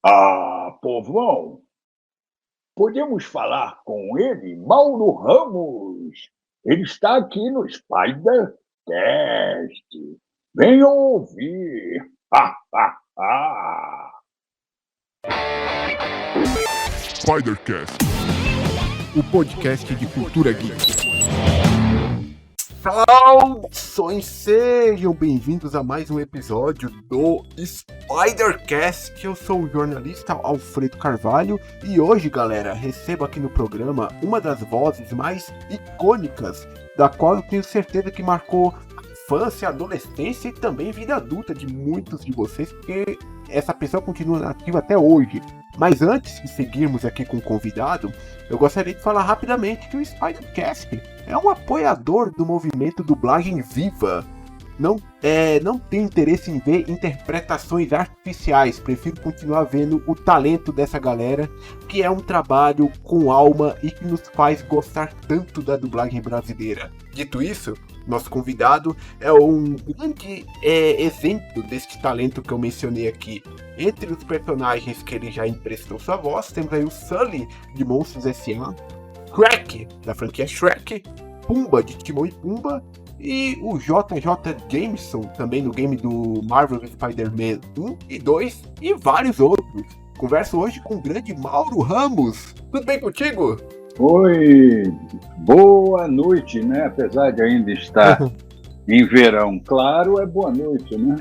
Ah, povão, podemos falar com ele? Mauro Ramos. Ele está aqui no SpiderCast. Venham ouvir. Spidercast, o podcast de cultura geek. Saudações, sejam bem-vindos a mais um episódio do Spidercast. Eu sou o jornalista Alfredo Carvalho e hoje, galera, recebo aqui no programa uma das vozes mais icônicas, da qual eu tenho certeza que marcou a infância, a adolescência e também vida adulta de muitos de vocês, porque essa pessoa continua ativa até hoje. Mas antes de seguirmos aqui com o convidado, eu gostaria de falar rapidamente que o Spidercast é um apoiador do movimento Dublagem Viva. Não tenho interesse em ver interpretações artificiais, prefiro continuar vendo o talento dessa galera, que é um trabalho com alma e que nos faz gostar tanto da dublagem brasileira. Dito isso, nosso convidado é um grande exemplo deste talento que eu mencionei aqui. Entre os personagens que ele já emprestou sua voz, temos aí o Sully de Monstros S.A., Shrek, da franquia Shrek, Pumba, de Timão e Pumba, e o JJ Jameson, também no game do Marvel Spider-Man 1 e 2, e vários outros. Converso hoje com o grande Mauro Ramos. Tudo bem contigo? Oi, boa noite, né? Apesar de ainda estar em verão, claro, é boa noite, né?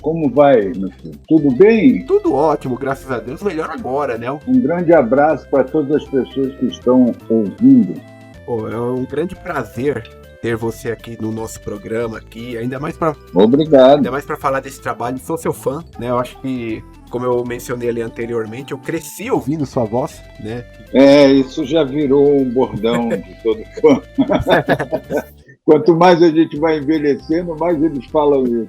Como vai, meu filho? Tudo bem? Tudo ótimo, graças a Deus. Melhor agora, né? Um grande abraço para todas as pessoas que estão ouvindo. É um grande prazer ter você aqui no nosso programa aqui, ainda mais para falar desse trabalho. Sou seu fã, né? Eu acho que, como eu mencionei ali anteriormente, eu cresci ouvindo sua voz, né? Isso já virou um bordão de todo fã. Quanto mais a gente vai envelhecendo, mais eles falam isso.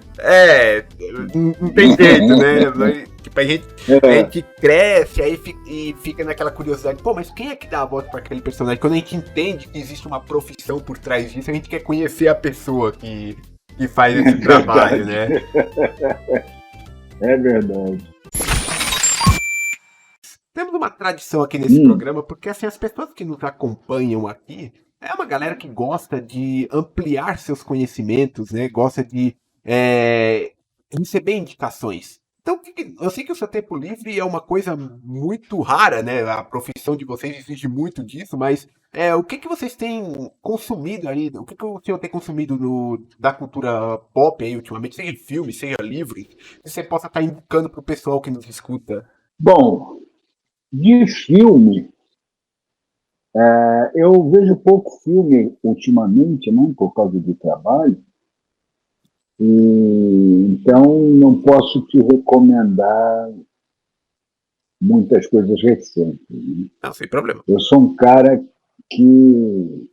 Não tem jeito, né? Tipo, a gente cresce aí e fica naquela curiosidade, pô, mas quem é que dá a voz para aquele personagem? Quando a gente entende que existe uma profissão por trás disso, a gente quer conhecer a pessoa que faz esse trabalho, né? É verdade. Temos uma tradição aqui nesse programa, porque assim, as pessoas que nos acompanham aqui é uma galera que gosta de ampliar seus conhecimentos, né? Gosta de receber indicações. Então, eu sei que o seu tempo livre é uma coisa muito rara, né? A profissão de vocês exige muito disso, mas o que vocês têm consumido aí? O que o senhor tem consumido da cultura pop aí ultimamente? Seja filme, seja livro, que você possa estar indicando para o pessoal que nos escuta. Bom, de filme, eu vejo pouco filme ultimamente, né, por causa do trabalho, e então não posso te recomendar muitas coisas recentes. Né? Não, sem problema. Eu sou um cara que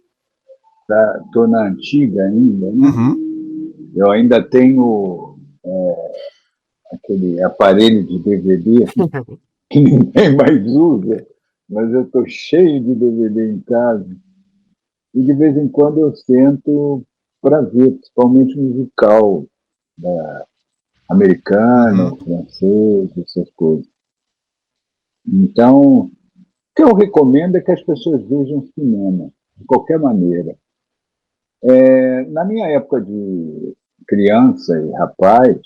estou na antiga ainda, né? Uhum. Eu ainda tenho aquele aparelho de DVD que ninguém mais usa, mas eu estou cheio de DVD em casa. E de vez em quando eu sento para ver, principalmente musical americano, francês, essas coisas. Então, o que eu recomendo é que as pessoas vejam cinema, de qualquer maneira. Na minha época de criança e rapaz,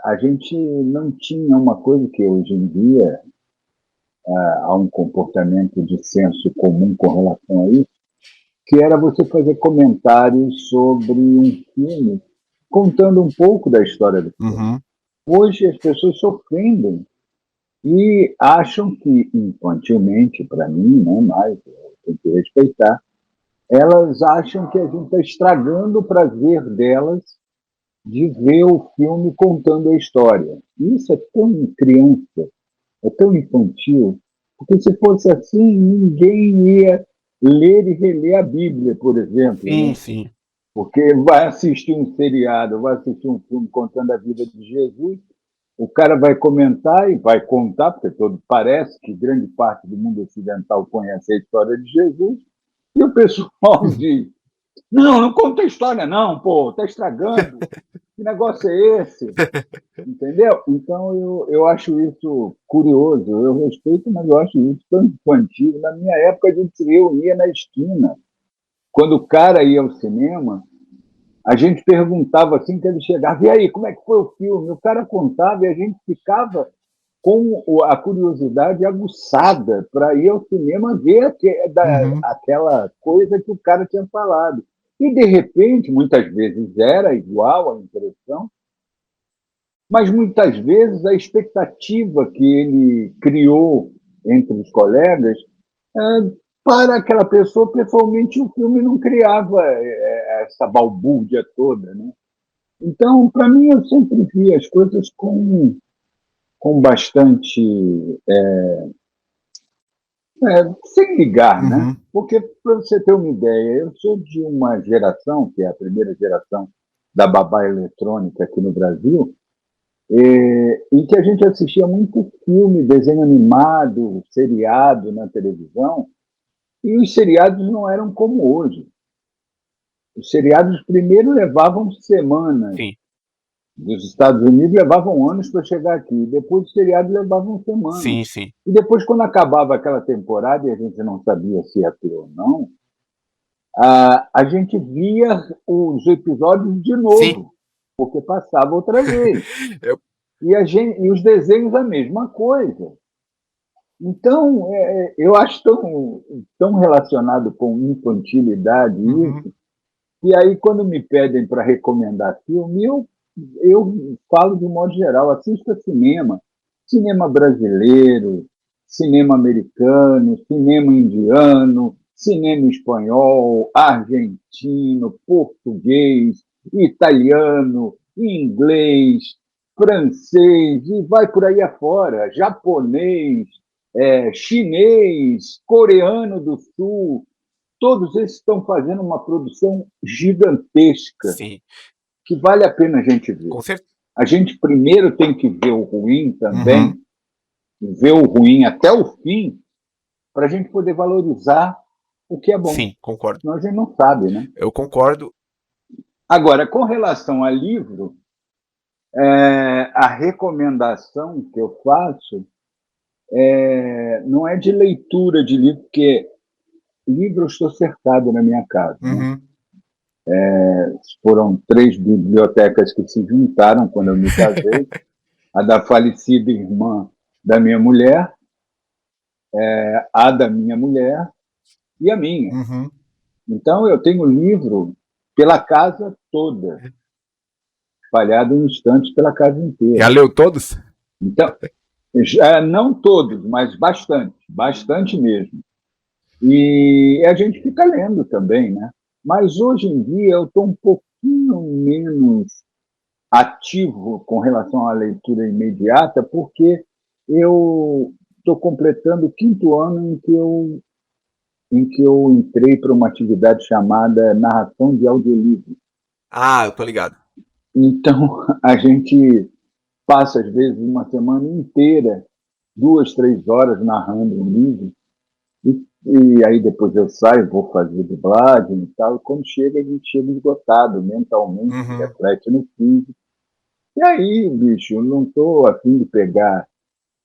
a gente não tinha uma coisa que hoje em dia há um comportamento de senso comum com relação a isso, que era você fazer comentários sobre um filme, contando um pouco da história do filme. Uhum. Hoje as pessoas se ofendem e acham que, infantilmente, para mim, né, mas eu tenho que respeitar, elas acham que a gente está estragando o prazer delas de ver o filme contando a história. Isso é tão criança, é tão infantil, porque se fosse assim, ninguém ia ler e reler a Bíblia, por exemplo. Sim, né? sim. Porque vai assistir um seriado, vai assistir um filme contando a vida de Jesus, o cara vai comentar e vai contar, porque parece que grande parte do mundo ocidental conhece a história de Jesus, e o pessoal diz, não conta a história não, pô, tá estragando. Que negócio é esse? Entendeu? Então, eu acho isso curioso, eu respeito, mas eu acho isso tão infantil. Na minha época, a gente se reunia na esquina. Quando o cara ia ao cinema, a gente perguntava assim que ele chegava, e aí, como é que foi o filme? O cara contava e a gente ficava com a curiosidade aguçada para ir ao cinema ver Uhum. aquela coisa que o cara tinha falado. E, de repente, muitas vezes era igual a impressão, mas muitas vezes a expectativa que ele criou entre os colegas, é, para aquela pessoa, pessoalmente, o filme não criava essa balbúrdia toda. Né? Então, para mim, eu sempre vi as coisas com bastante. Sem ligar, né? Uhum. Porque, para você ter uma ideia, eu sou de uma geração, que é a primeira geração da babá eletrônica aqui no Brasil, em que a gente assistia muito filme, desenho animado, seriado na televisão, e os seriados não eram como hoje. Os seriados primeiro levavam semanas. Sim, Dos Estados Unidos levavam anos para chegar aqui. Depois os seriados levavam semanas. sim, sim. E depois, quando acabava aquela temporada e a gente não sabia se ia ter ou não, a gente via os episódios de Sim. novo, porque passava outra vez. Eu- E os desenhos a mesma coisa. Então, eu acho tão relacionado com infantilidade Uhum. isso, e aí, quando me pedem para recomendar filme, eu falo de um modo geral, assista cinema, cinema brasileiro, cinema americano, cinema indiano, cinema espanhol, argentino, português, italiano, inglês, francês, e vai por aí afora, japonês, chinês, coreano do sul, todos esses estão fazendo uma produção gigantesca Sim, que vale a pena a gente ver. com certeza. A gente primeiro tem que ver o ruim também, Uhum. ver o ruim até o fim, para a gente poder valorizar o que é bom. Sim, concordo. Senão a gente não sabe, né? Eu concordo. Agora, com relação a livro, a recomendação que eu faço não é de leitura de livro, porque livro eu estou cercado na minha casa. Né? Uhum. Foram 3 bibliotecas que se juntaram quando eu me casei, a da falecida irmã da minha mulher, a da minha mulher e a minha. Uhum. Então, eu tenho livro pela casa toda, espalhado em estantes pela casa Já inteira. leu todos? Então, não todos, mas bastante mesmo. E a gente fica lendo também, né? Mas hoje em dia eu estou um pouquinho menos ativo com relação à leitura imediata, porque eu estou completando o 5º ano em que eu entrei para uma atividade chamada narração de audiolivro. Ah, eu tô ligado. Então, a gente passa, às vezes, uma semana inteira, 2, 3 horas narrando um livro, e aí depois eu saio, vou fazer dublagem e tal, e quando chega, a gente chega esgotado mentalmente, Uhum. reflete no físico. E aí, bicho, eu não estou a fim de pegar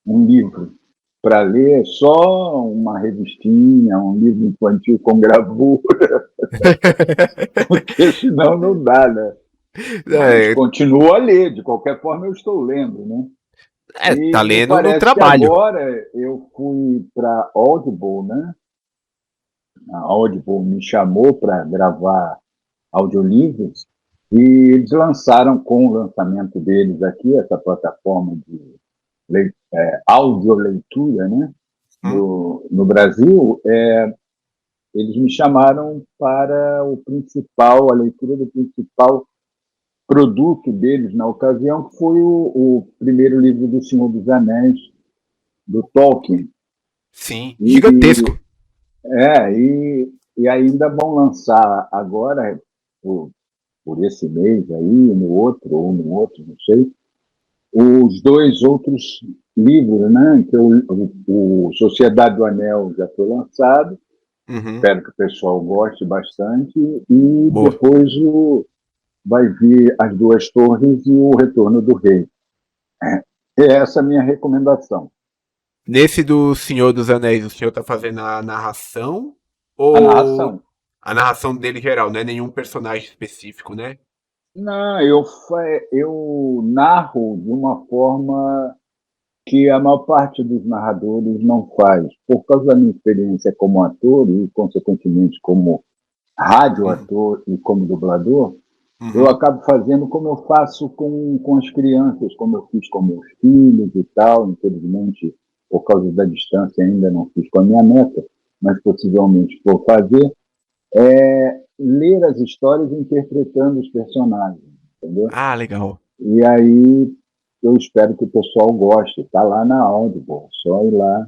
um livro para ler, só uma revistinha, um livro infantil com gravura, porque senão não dá, né? Mas É, continuo a ler, de qualquer forma eu estou lendo, né? tá E me lendo no parece que trabalho. agora eu fui para Audible, né? A Audible me chamou para gravar audiolivros e eles lançaram, com o lançamento deles aqui, essa plataforma de audioleitura, né? Hum? No Brasil, eles me chamaram para a leitura do principal produto deles na ocasião, que foi o primeiro livro do Senhor dos Anéis, do Tolkien. Sim, E, gigantesco. e ainda vão lançar agora, por esse mês aí, no outro, ou no outro, não sei, os 2 outros livros, né? Que o Sociedade do Anel já foi lançado, Uhum. espero que o pessoal goste bastante, e Boa. depois vai vir As Duas Torres e O Retorno do Rei. É essa a minha recomendação. Nesse do Senhor dos Anéis, o senhor tá fazendo a narração A ou narração. a narração dele geral, não é nenhum personagem específico, né? Não, eu narro de uma forma que a maior parte dos narradores não faz. Por causa da minha experiência como ator e, consequentemente, como Uhum, radioator e como dublador, eu uhum, acabo fazendo como eu faço com as crianças, como eu fiz com meus filhos e tal. Infelizmente, por causa da distância, ainda não fiz com a minha neta, mas possivelmente vou fazer, ler as histórias interpretando os personagens, entendeu? ah, legal. E aí eu espero que o pessoal goste. Está lá na Audible, só ir lá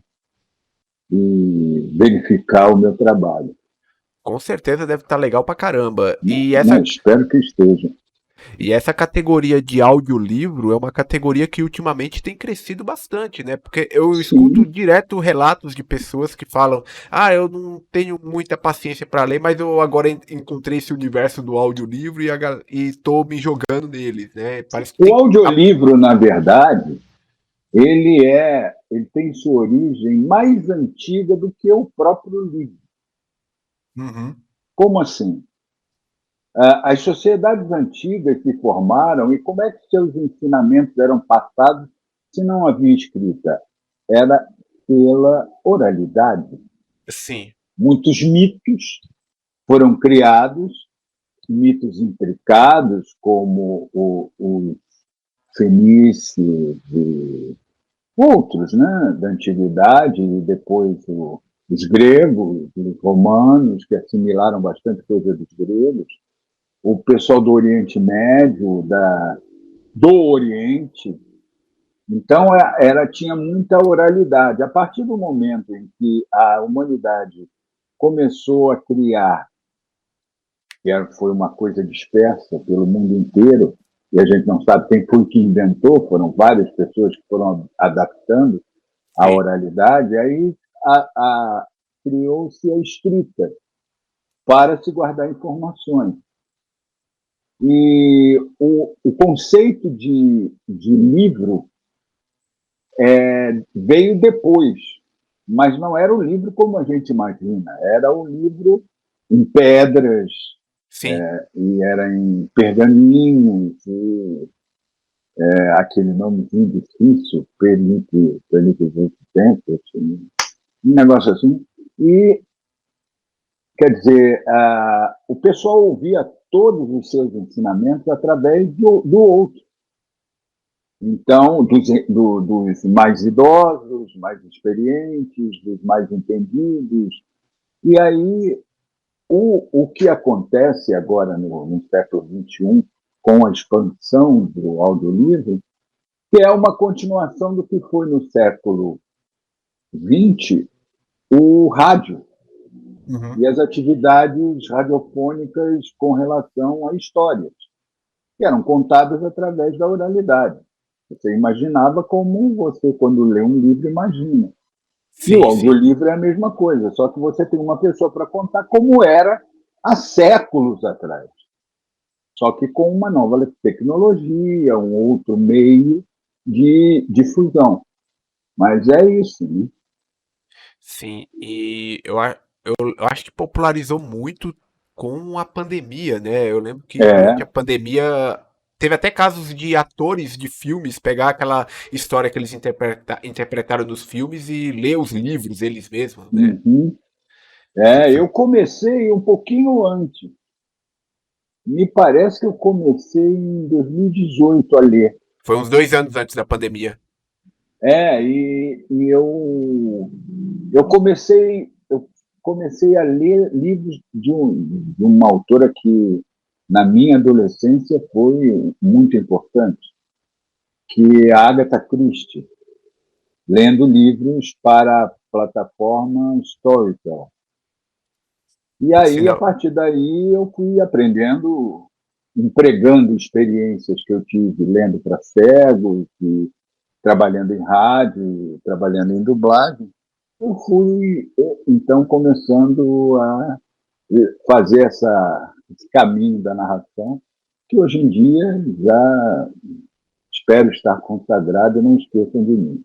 e verificar o meu trabalho. Com certeza deve estar legal pra caramba. Né? Espero que esteja. E essa categoria de audiolivro é uma categoria que ultimamente tem crescido bastante, né? Porque eu escuto Sim, direto relatos de pessoas que falam: "Ah, eu não tenho muita paciência para ler, mas eu agora encontrei esse universo do audiolivro e tô me jogando neles", né? Parece que o tem audiolivro, na verdade, ele tem sua origem mais antiga do que o próprio livro. Uhum. Como assim? As sociedades antigas se formaram e como é que seus ensinamentos eram passados se não havia escrita? Era pela oralidade. Sim, Muitos mitos foram criados, mitos intricados, como o fenícios e outros, né, da antiguidade, e depois os gregos, os romanos, que assimilaram bastante coisa dos gregos, o pessoal do Oriente Médio, do Oriente. Então, tinha muita oralidade. A partir do momento em que a humanidade começou a criar, foi uma coisa dispersa pelo mundo inteiro, e a gente não sabe quem foi que inventou, foram várias pessoas que foram adaptando a sim, oralidade, aí criou-se a escrita para se guardar informações. E o conceito de livro veio depois, mas não era o livro como a gente imagina, era o livro em pedras, sim. e era em pergaminhos, e aquele nomezinho difícil, Felipe Vicente, um negócio assim. E, quer dizer, o pessoal ouvia todos os seus ensinamentos através do outro. Então, dos mais idosos, mais experientes, dos mais entendidos. E aí, o que acontece agora no século XXI, com a expansão do audiolivro, que é uma continuação do que foi no século XX o rádio Uhum. e as atividades radiofônicas com relação a histórias, que eram contadas através da oralidade. Você imaginava como você, quando lê um livro, imagina. E o Sim, sim. audiolivro é a mesma coisa, só que você tem uma pessoa para contar como era há séculos atrás. Só que com uma nova tecnologia, um outro meio de difusão. Mas é isso, né? Sim, e eu acho que popularizou muito com a pandemia, né? Eu lembro que durante É. a pandemia teve até casos de atores de filmes pegar aquela história que eles interpretaram nos filmes e ler os livros eles mesmos, né? Uhum. Foi, Eu comecei um pouquinho antes. Me parece que eu comecei em 2018 a ler. foi uns 2 anos antes da pandemia. Eu comecei a ler livros de uma autora que, na minha adolescência, foi muito importante, que é a Agatha Christie, lendo livros para a plataforma Storytel. E aí, a Sinal. partir daí, eu fui aprendendo, empregando experiências que eu tive lendo para cegos, e trabalhando em rádio, trabalhando em dublagem. Eu fui, então, começando a fazer esse caminho da narração. que hoje em dia já espero estar consagrado e não esqueçam de mim.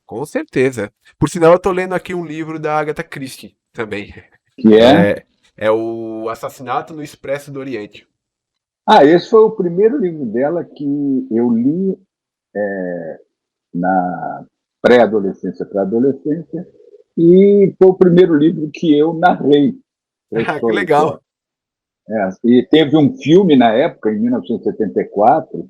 Com certeza. Por sinal, eu tô lendo aqui um livro da Agatha Christie também. Que é... É o Assassinato no Expresso do Oriente. Esse foi o primeiro livro dela que eu li na pré-adolescência para adolescência, e foi o primeiro livro que eu narrei para a Ah, que escola. legal. E teve um filme na época, em 1974,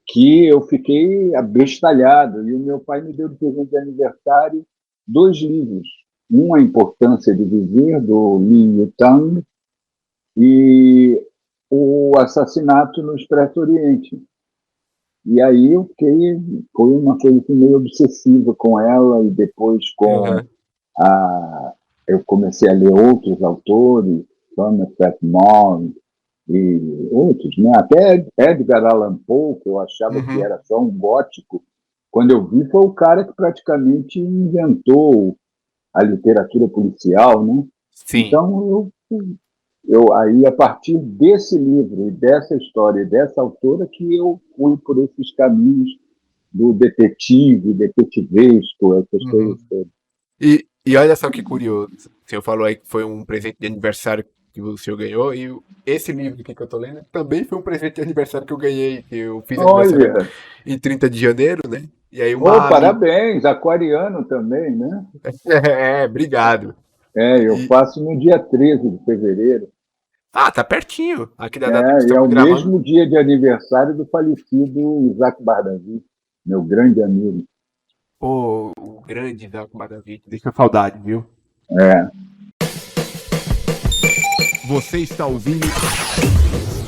que eu fiquei abestalhado, e o meu pai me deu de presente de aniversário 2 livros. Um, A Importância de Viver, do Lin Yutang, e O Assassinato no Expresso Oriente. E aí eu fiquei, foi uma coisa assim, meio obsessiva com ela, e depois Uhum. eu comecei a ler outros autores, Somerset Maugham e outros, né? Até Edgar Allan Poe, que eu achava que Uhum. era só um gótico, quando eu vi, foi o cara que praticamente inventou a literatura policial, né? Sim. Então eu aí, a partir desse livro e dessa história e dessa autora, que eu fui por esses caminhos do detetive, detetivesco, essas coisas Uhum. todas. E olha só que curioso. O senhor falou aí que foi um presente de aniversário que o senhor ganhou, e esse livro aqui que eu tô lendo também foi um presente de aniversário que eu ganhei, que eu fiz aniversário Olha, em 30 de janeiro, né? E aí uma amiga. parabéns, aquariano também, né? Obrigado. Eu E, faço no dia 13 de fevereiro. tá pertinho. Aqui da data que E é estamos o gravando. mesmo dia de aniversário do falecido Isaac Bardavi, meu grande amigo. Pô, o grande Isaac Madavi. Deixa saudade, viu? É, Você está ouvindo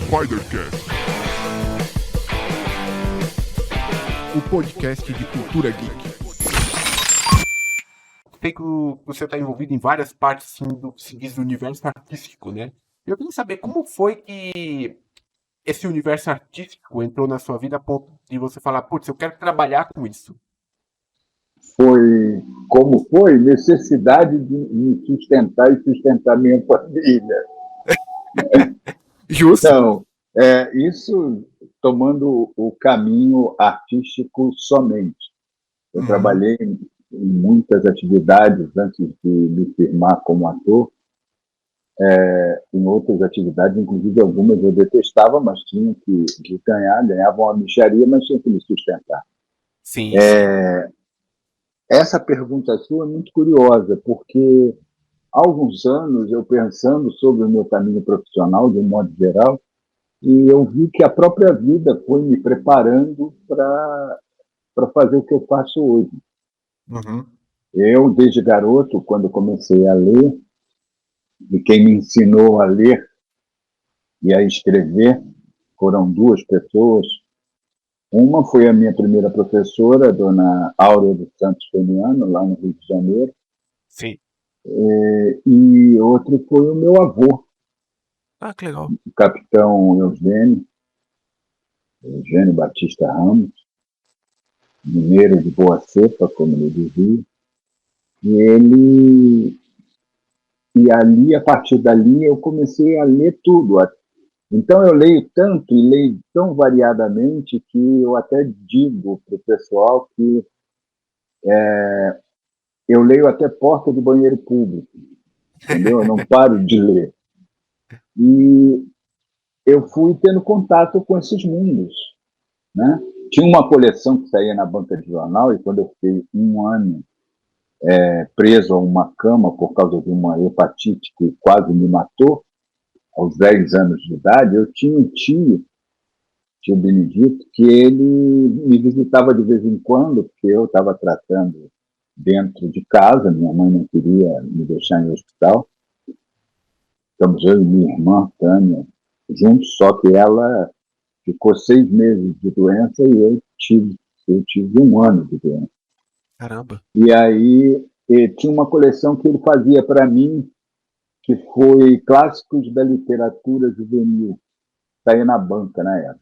Spidercast, o podcast de cultura geek. Sei que você está envolvido em várias partes assim, do se diz, do universo artístico, né? Eu queria saber como foi que esse universo artístico entrou na sua vida a ponto de você falar, putz, eu quero trabalhar com isso. foi como foi necessidade de me sustentar e sustentar minha família. Justo. Então, isso tomando o caminho artístico somente. Eu Uhum. trabalhei em muitas atividades antes de me firmar como ator, em outras atividades, inclusive algumas eu detestava, mas tinha que ganhar, ganhava uma mixaria, mas tinha que me sustentar. Sim, sim. Essa pergunta sua é muito curiosa, porque há alguns anos eu pensando sobre o meu caminho profissional, de um modo geral, e eu vi que a própria vida foi me preparando para fazer o que eu faço hoje. Uhum. Eu, desde garoto, quando comecei a ler, e quem me ensinou a ler e a escrever foram 2 pessoas. Uma foi a minha primeira professora, a dona Áurea dos Santos Feniano, lá no Rio de Janeiro, Sim. e outro foi o meu avô, Ah, que legal. o capitão Eugênio Batista Ramos, mineiro de boa cepa, como ele dizia, e ele e ali, a partir dali, eu comecei a ler tudo. Então, eu leio tanto e leio tão variadamente que eu até digo para o pessoal que eu leio até porta de banheiro público, entendeu? Eu não paro de ler. E eu fui tendo contato com esses mundos, né? Tinha uma coleção que saía na banca de jornal, e quando eu fiquei um ano preso a uma cama por causa de uma hepatite que quase me matou, aos 10 anos de idade, eu tinha um tio Benedito, que ele me visitava de vez em quando, porque eu estava tratando dentro de casa, minha mãe não queria me deixar em hospital. Estamos eu e minha irmã, Tânia, juntos, só que ela ficou 6 meses de doença e eu tive um ano de doença. Caramba. E aí tinha uma coleção que ele fazia para mim, que foi Clássicos da Literatura Juvenil, saía na banca na época.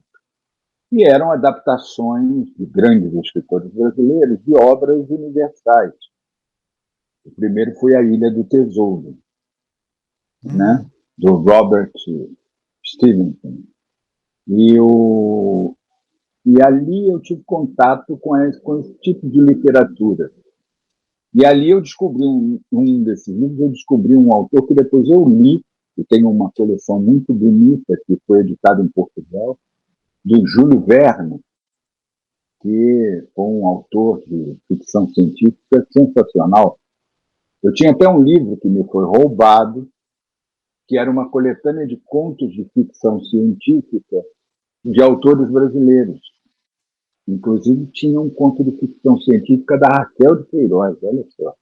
E eram adaptações de grandes escritores brasileiros de obras universais. O primeiro foi A Ilha do Tesouro, né? Hum. Do Robert Stevenson. E ali eu tive contato com esse tipo de literatura. E ali eu descobri um desses livros, eu descobri um autor que depois eu li, que tem uma coleção muito bonita, que foi editada em Portugal, do Júlio Verne, que foi um autor de ficção científica sensacional. Eu tinha até um livro que me foi roubado, que era uma coletânea de contos de ficção científica de autores brasileiros. Inclusive, tinha um conto de ficção científica da Raquel de Queiroz, olha só.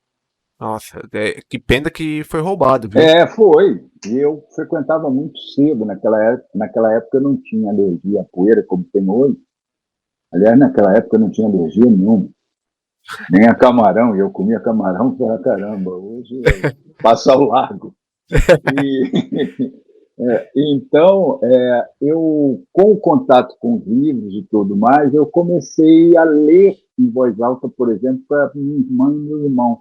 Nossa, que pena que foi roubado, viu? Foi. E eu frequentava muito cedo. Naquela época eu não tinha alergia à poeira como tem hoje. Aliás, naquela época eu não tinha alergia nenhuma. Nem a camarão. E eu comia camarão pra caramba. Hoje passa ao largo. Então, eu, com o contato com os livros e tudo mais, eu comecei a ler em voz alta, por exemplo, para minha irmã e meu irmão,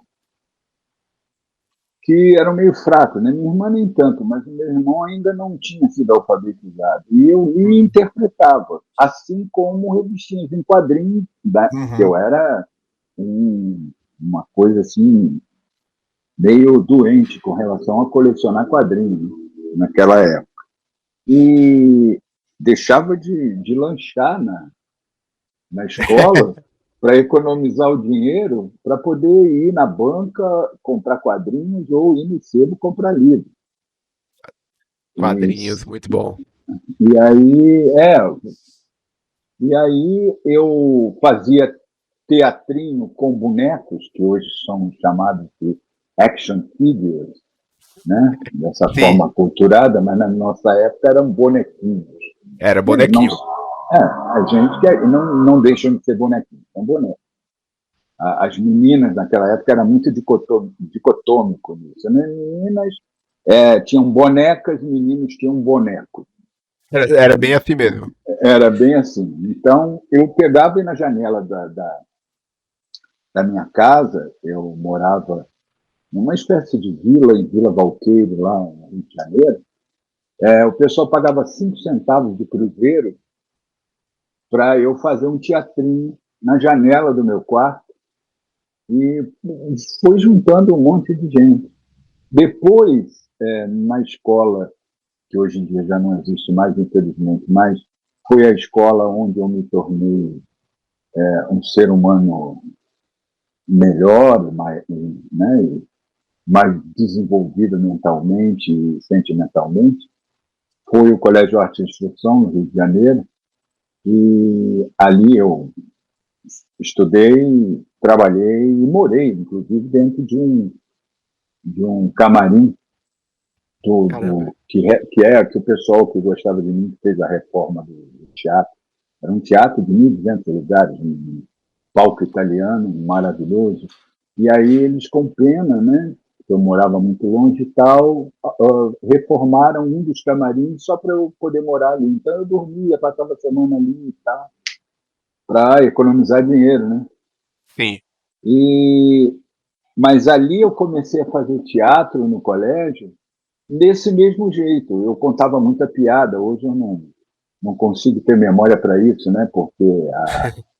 que eram meio fracos, né? Minha irmã nem tanto, mas o meu irmão ainda não tinha sido alfabetizado. E eu lia e interpretava, assim como revistinhas em quadrinhos, que eu era uma coisa assim, meio doente com relação a colecionar quadrinhos, né? Naquela época. E deixava de lanchar na escola para economizar o dinheiro para poder ir na banca comprar quadrinhos ou ir no sebo comprar livro. Quadrinhos, muito bom. E aí eu fazia teatrinho com bonecos, que hoje são chamados de action figures, né? Dessa forma aculturada, mas na nossa época eram bonequinhos. Era bonequinho. A gente não deixam de ser bonequinhos, são bonecos. As meninas naquela época era muito dicotômico nisso, né? Meninas tinham bonecas, meninos tinham bonecos. Era bem assim mesmo. Era bem assim. Então, eu pegava na janela da minha casa, eu morava numa espécie de vila, em Vila Valqueire, lá no Rio de Janeiro. O pessoal pagava 5 centavos de cruzeiro para eu fazer um teatrinho na janela do meu quarto, e foi juntando um monte de gente. Depois, na escola, que hoje em dia já não existe mais, infelizmente, mas foi a escola onde eu me tornei um ser humano melhor, mais desenvolvido mentalmente e sentimentalmente. Foi o Colégio Arte e Instrução, no Rio de Janeiro, e ali eu estudei, trabalhei e morei, inclusive, dentro de um camarim que o pessoal que gostava de mim fez a reforma do teatro. Era um teatro de 1.200 lugares, um palco italiano maravilhoso. E aí eles, com pena, né, eu morava muito longe e tal, reformaram um dos camarins só para eu poder morar ali. Então eu dormia, passava a semana ali e tal, para economizar dinheiro, né? Sim. Mas ali eu comecei a fazer teatro no colégio desse mesmo jeito. Eu contava muita piada. Hoje eu não consigo ter memória para isso, né? Porque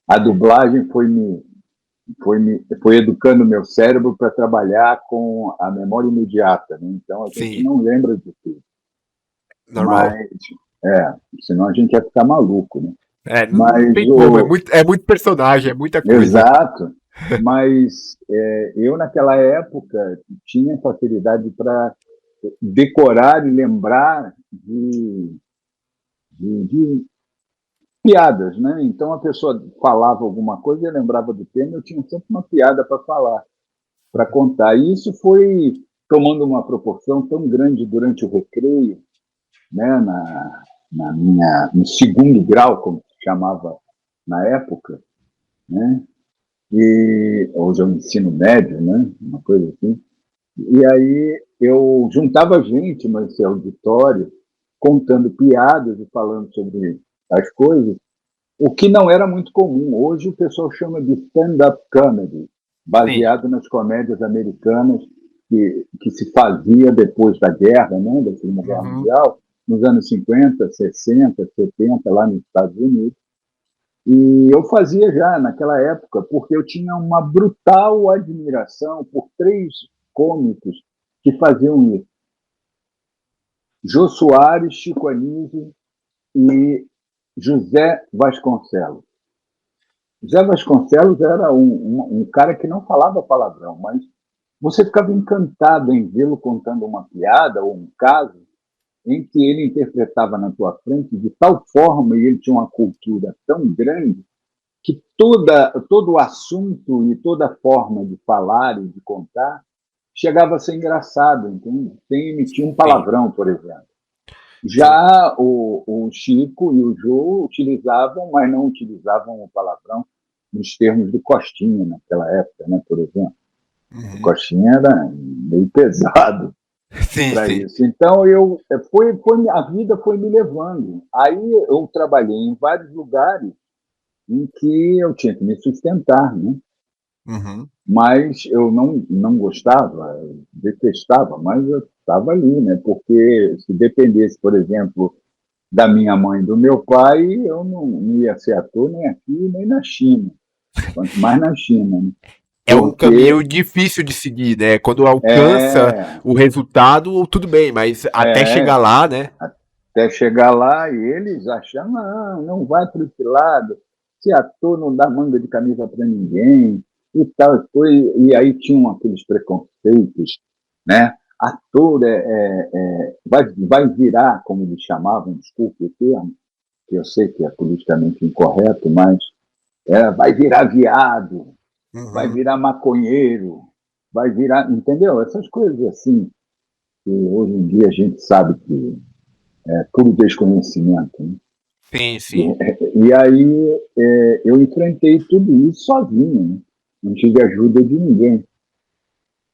a dublagem foi educando o meu cérebro para trabalhar com a memória imediata, né? Então a gente não lembra de tudo. Normal. Mas, senão a gente ia ficar maluco, né? Não tem como, é muito personagem, é muita coisa. Exato. Mas eu, naquela época, tinha facilidade para decorar e lembrar de piadas, né? Então a pessoa falava alguma coisa e lembrava do tema, eu tinha sempre uma piada para falar, para contar. E isso foi tomando uma proporção tão grande durante o recreio, né? No segundo grau, como se chamava na época, né? E hoje é o ensino médio, né? Uma coisa assim. E aí eu juntava gente nesse auditório, contando piadas e falando sobre as coisas, o que não era muito comum. Hoje o pessoal chama de stand-up comedy, baseado nas comédias americanas que se fazia depois da guerra, né, da Segunda Guerra Mundial. nos anos 50, 60, 70, lá nos Estados Unidos. E eu fazia já naquela época, porque eu tinha uma brutal admiração por três cômicos que faziam isso. Jô Soares, Chico Anísio e José Vasconcelos. José Vasconcelos era um cara que não falava palavrão, mas você ficava encantado em vê-lo contando uma piada ou um caso em que ele interpretava na tua frente de tal forma, e ele tinha uma cultura tão grande, que todo o assunto e toda a forma de falar e de contar chegava a ser engraçado, entende? Sem emitir um Sim, palavrão, por exemplo. sim. Já o Chico e o Jô utilizavam, mas não utilizavam o palavrão nos termos do Costinha naquela época, né, por exemplo. O Uhum. Costinha era meio pesado Sim, para sim. isso. Então, a vida foi me levando. Aí eu trabalhei em vários lugares em que eu tinha que me sustentar, né? Uhum. Mas eu não gostava, eu detestava, mas eu estava ali, né? Porque se dependesse, por exemplo, da minha mãe e do meu pai, eu não ia ser ator nem aqui, nem na China, quanto mais na China, né? É um caminho Porque difícil de seguir, né? Quando alcança é, o resultado, tudo bem, mas até chegar é, lá, né? até chegar lá e eles acham, não vai para esse lado, se ator não dá manga de camisa para ninguém e tal. E aí tinham aqueles preconceitos, né? Ator vai virar, como eles chamavam, desculpe o termo, que eu sei que é politicamente incorreto, mas vai virar viado, vai Uhum. virar maconheiro, vai virar, entendeu? Essas coisas assim, que hoje em dia a gente sabe que é puro desconhecimento. Né? Sim, sim. E aí eu enfrentei tudo isso sozinho, né? Não tive ajuda de ninguém.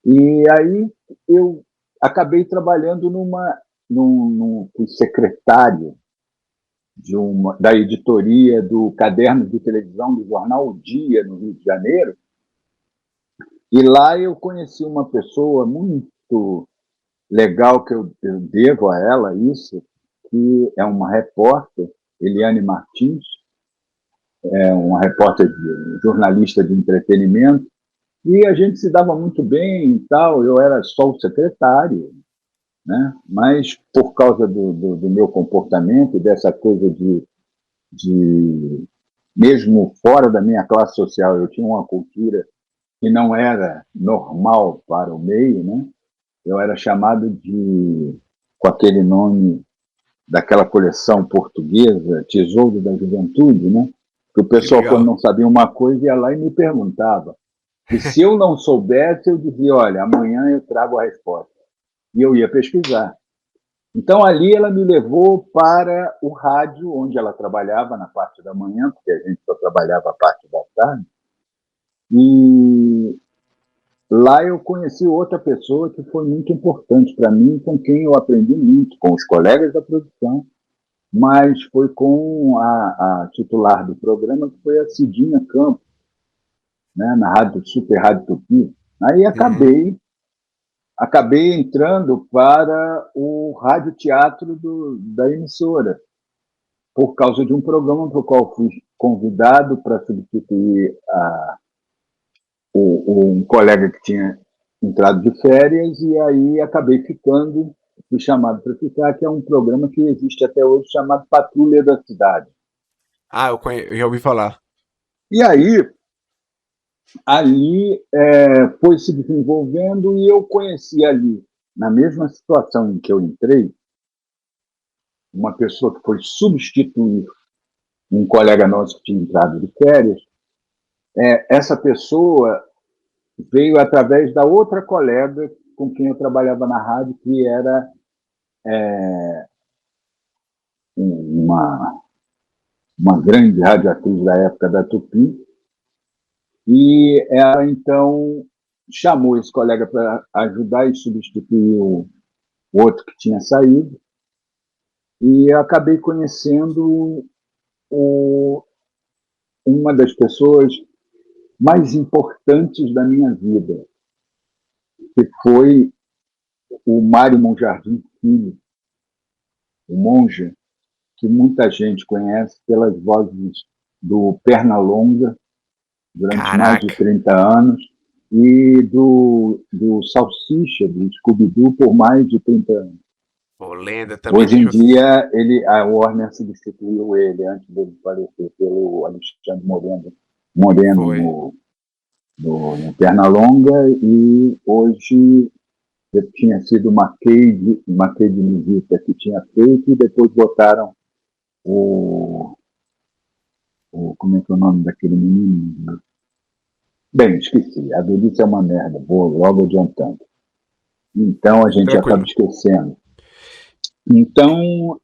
E aí eu acabei trabalhando fui secretário da editoria do Caderno de Televisão do jornal O Dia, no Rio de Janeiro, e lá eu conheci uma pessoa muito legal, que eu devo a ela isso, que é uma repórter, Eliane Martins, uma repórter, jornalista de entretenimento, e a gente se dava muito bem e tal. Eu era só o secretário, né? Mas por causa do meu comportamento, dessa coisa de, mesmo fora da minha classe social, eu tinha uma cultura que não era normal para o meio, né? Eu era chamado com aquele nome daquela coleção portuguesa, Tesouro da Juventude, né? Que o Que pessoal, quando legal. não sabia uma coisa, ia lá e me perguntava. E se eu não soubesse, eu dizia, olha, amanhã eu trago a resposta. E eu ia pesquisar. Então, ali ela me levou para o rádio, onde ela trabalhava na parte da manhã, porque a gente só trabalhava a parte da tarde. E lá eu conheci outra pessoa que foi muito importante para mim, com quem eu aprendi muito, com os colegas da produção, mas foi com a titular do programa, que foi a Cidinha Campos, né, na rádio Super Rádio Tupi. Aí Uhum. acabei entrando para o radioteatro da emissora, por causa de um programa para o qual fui convidado para substituir um colega que tinha entrado de férias, e aí acabei ficando, fui chamado para ficar, que é um programa que existe até hoje, chamado Patrulha da Cidade. Ah, eu já ouvi falar. E aí, ali foi se desenvolvendo, e eu conheci ali, na mesma situação em que eu entrei, uma pessoa que foi substituir um colega nosso que tinha entrado de férias. Essa pessoa veio através da outra colega com quem eu trabalhava na rádio, que era uma, uma grande radioatriz da época da Tupi, e ela, então, chamou esse colega para ajudar e substituir o outro que tinha saído, e eu acabei conhecendo o, uma das pessoas mais importantes da minha vida, que foi o Mário Monjardim Filho, o Monja, que muita gente conhece pelas vozes do Pernalonga, durante mais de Caraca. 30 anos, e do Salsicha, do Scooby-Doo, por mais de 30 anos. Pô, lenda também, Hoje em deixa eu... dia, a Warner substituiu ele, antes dele falecer, pelo Alexandre Moreno Foi. no Pernalonga, e hoje tinha sido uma Cade Misita que tinha feito, e depois botaram como é que é o nome daquele menino? Bem, esqueci. A velhice é uma merda, vou logo adiantando. Então a gente acaba Tranquilo. esquecendo. Então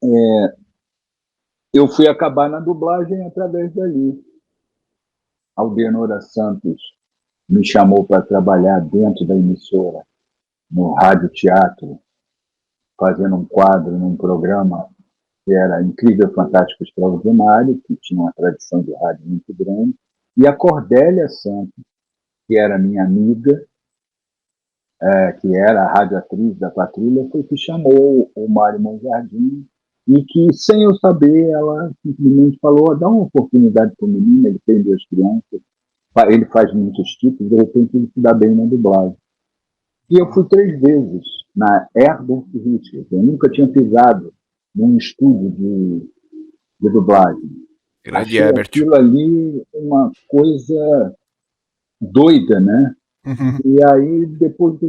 eu fui acabar na dublagem através dali. Aldenora Santos me chamou para trabalhar dentro da emissora, no Rádio Teatro, fazendo um quadro num programa que era Incrível, Fantástico, Extraordinário, que tinha uma tradição de rádio muito grande, e a Cordélia Santos, que era minha amiga, que era a radioatriz da Patrulha, foi que chamou o Mário Monjardim, e que, sem eu saber, ela simplesmente falou: dá uma oportunidade para o menino, ele tem 2 crianças, ele faz muitos tipos, de repente ele se dá bem na dublagem. E eu fui 3 vezes na Herbert Richards, eu nunca tinha pisado num estúdio de dublagem. Grande Achei Herbert. aquilo ali uma coisa doida, né? Uhum. E aí, depois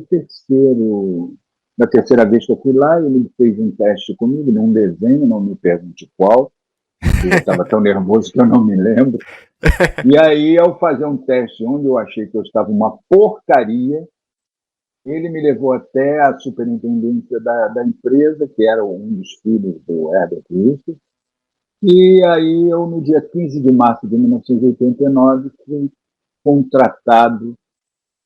da terceira vez que eu fui lá, ele fez um teste comigo, num desenho, não me pergunte qual, porque eu estava tão nervoso que eu não me lembro. E aí, ao fazer um teste onde eu achei que eu estava uma porcaria, ele me levou até a superintendência da empresa, que era um dos filhos do Herbert Wilson, e aí eu, no dia 15 de março de 1989, fui contratado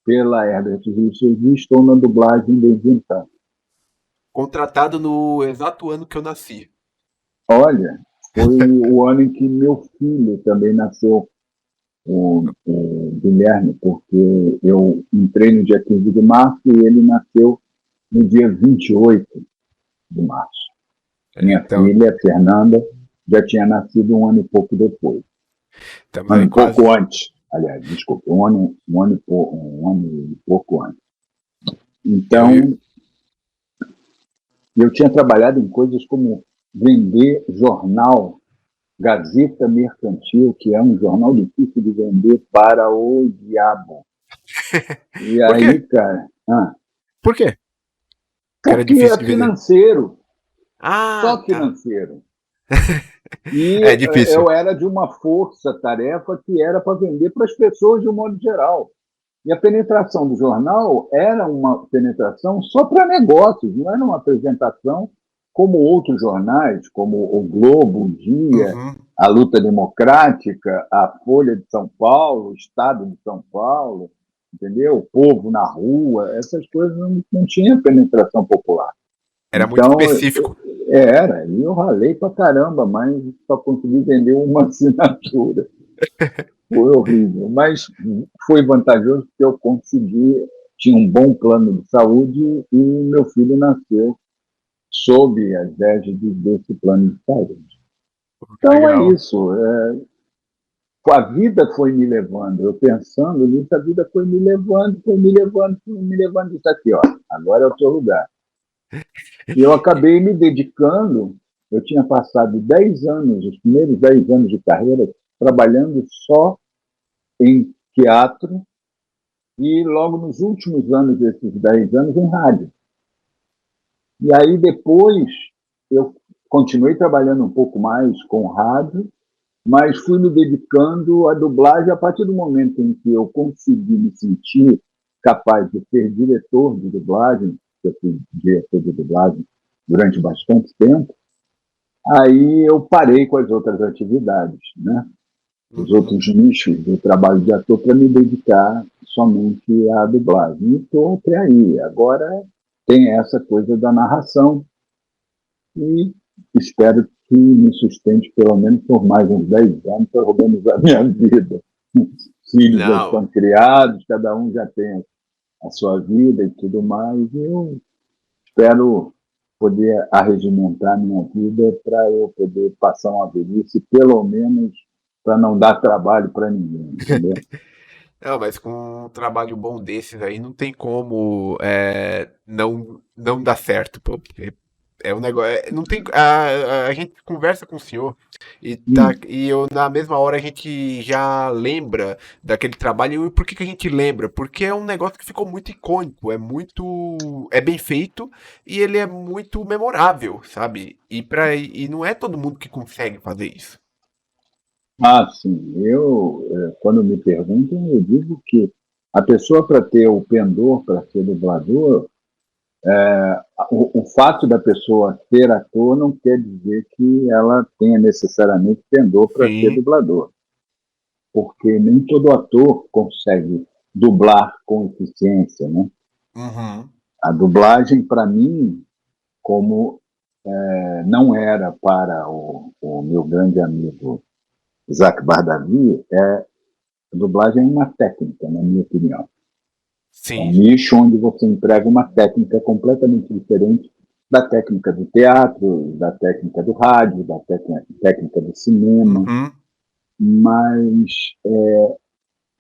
pela Herbert Richards e estou na dublagem desde então. Contratado no exato ano que eu nasci. Olha, foi o ano em que meu filho também nasceu, o Guilherme, porque eu entrei no dia 15 de março e ele nasceu no dia 28 de março. Minha Então, filha, Fernanda, já tinha nascido um ano e pouco depois. estamos Um ano aí e pouco quase. antes, aliás, desculpa, um ano e pouco antes. Eu, Então, eu tinha trabalhado em coisas como vender jornal, Gazeta Mercantil, que é um jornal difícil de vender para o diabo. E Por aí, quê? cara, Por quê? Que era porque difícil é de vender. financeiro, Ah, só tá. financeiro. E É difícil. eu era de uma força-tarefa que era para vender para as pessoas de um modo geral. E a penetração do jornal era uma penetração só para negócios, não era uma apresentação como outros jornais, como o Globo, o Dia, Uhum. a Luta Democrática, a Folha de São Paulo, o Estado de São Paulo, entendeu? O Povo na Rua, essas coisas não tinham penetração popular. Era muito Então, específico. e eu ralei para caramba, mas só consegui vender uma assinatura. Foi horrível, mas foi vantajoso porque eu consegui, tinha um bom plano de saúde e meu filho nasceu sob as égides desse plano de saúde. Que Então é legal. isso. A vida foi me levando, eu pensando nisso, a vida foi me levando, foi me levando, foi me levando. Isso aqui, ó, agora é o seu lugar. E eu acabei me dedicando, eu tinha passado 10 anos, os primeiros 10 anos de carreira, trabalhando só em teatro, e logo nos últimos anos desses 10 anos em rádio. E aí depois eu continuei trabalhando um pouco mais com rádio, mas fui me dedicando à dublagem a partir do momento em que eu consegui me sentir capaz de ser diretor de dublagem, eu fui diretor de dublagem durante bastante tempo, aí eu parei com as outras atividades, né? Os Uhum. outros nichos do trabalho de ator para me dedicar somente à dublagem. E estou até aí. Agora tem essa coisa da narração e espero que me sustente pelo menos por mais uns 10 anos para organizar minha vida. Os filhos já Não, estão criados, cada um já tem a sua vida e tudo mais, e eu espero poder arregimentar minha vida para eu poder passar uma velhice, pelo menos para não dar trabalho para ninguém, entendeu? Não, mas com um trabalho bom desses aí não tem como não dar certo, pô. Porque é um negócio. Não tem, a gente conversa com o senhor Hum. e eu, na mesma hora a gente já lembra daquele trabalho. E por que que a gente lembra? Porque é um negócio que ficou muito icônico, é muito. É bem feito e ele é muito memorável, sabe? E não é todo mundo que consegue fazer isso. Ah, sim. Quando me perguntam, eu digo que a pessoa, para ter o pendor para ser dublador, o fato da pessoa ser ator não quer dizer que ela tenha necessariamente pendor para ser Sim. dublador, porque nem todo ator consegue dublar com eficiência, né? Uhum. A dublagem, para mim, como não era para o meu grande amigo Isaac Bardavi, a dublagem é uma técnica, na minha opinião. É um Sim. nicho onde você emprega uma técnica completamente diferente da técnica do teatro, da técnica do rádio, da técnica do cinema, Uhum. mas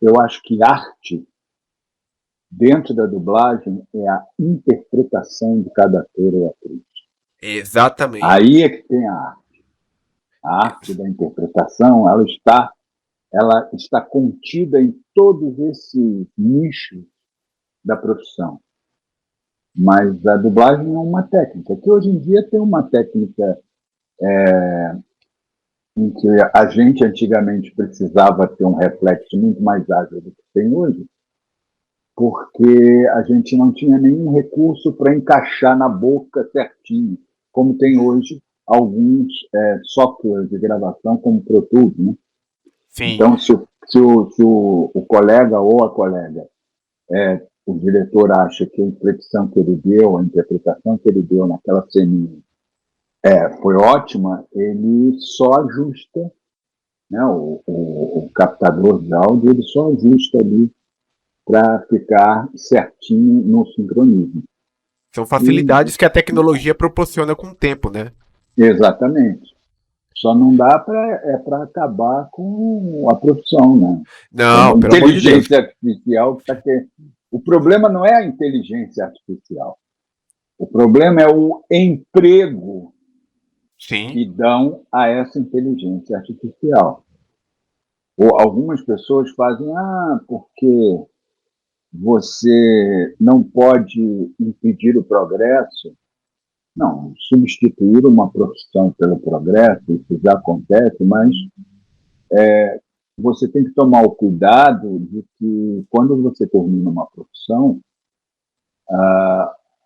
eu acho que arte dentro da dublagem é a interpretação de cada ator ou atriz. Exatamente. Aí é que tem a arte. A arte da interpretação, ela está contida em todos esses nichos da profissão. Mas a dublagem é uma técnica, que hoje em dia tem uma técnica em que a gente antigamente precisava ter um reflexo muito mais ágil do que tem hoje, porque a gente não tinha nenhum recurso para encaixar na boca certinho, como tem hoje alguns softwares de gravação, como o Pro Tools, né? Sim. Então, se o colega ou a colega, o diretor acha que a inflexão que ele deu, a interpretação que ele deu naquela ceninha foi ótima, ele só ajusta, né, o captador de áudio, ele só ajusta ali para ficar certinho no sincronismo. São E, facilidades que a tecnologia proporciona com o tempo, né? exatamente. Só não dá para acabar com a profissão, né? Como Não, a pelo amor de Deus. inteligência artificial que está querendo. O problema não é a inteligência artificial. O problema é o emprego Sim, que dão a essa inteligência artificial. Ou algumas pessoas fazem, porque você não pode impedir o progresso. Não, substituir uma profissão pelo progresso, isso já acontece, mas você tem que tomar o cuidado de que, quando você termina uma profissão,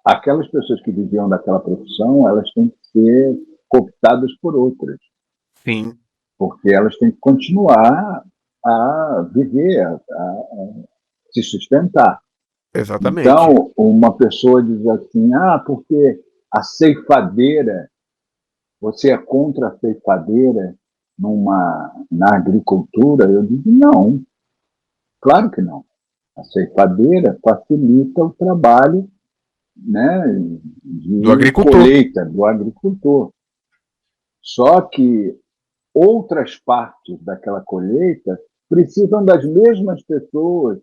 aquelas pessoas que viviam daquela profissão, elas têm que ser cooptadas por outras, sim, porque elas têm que continuar a viver, a se sustentar. exatamente. Então, uma pessoa diz assim, porque a ceifadeira, você é contra a ceifadeira na agricultura? Eu digo, não, claro que não. A ceifadeira facilita o trabalho, né, Do de agricultor. colheita do agricultor. Só que outras partes daquela colheita precisam das mesmas pessoas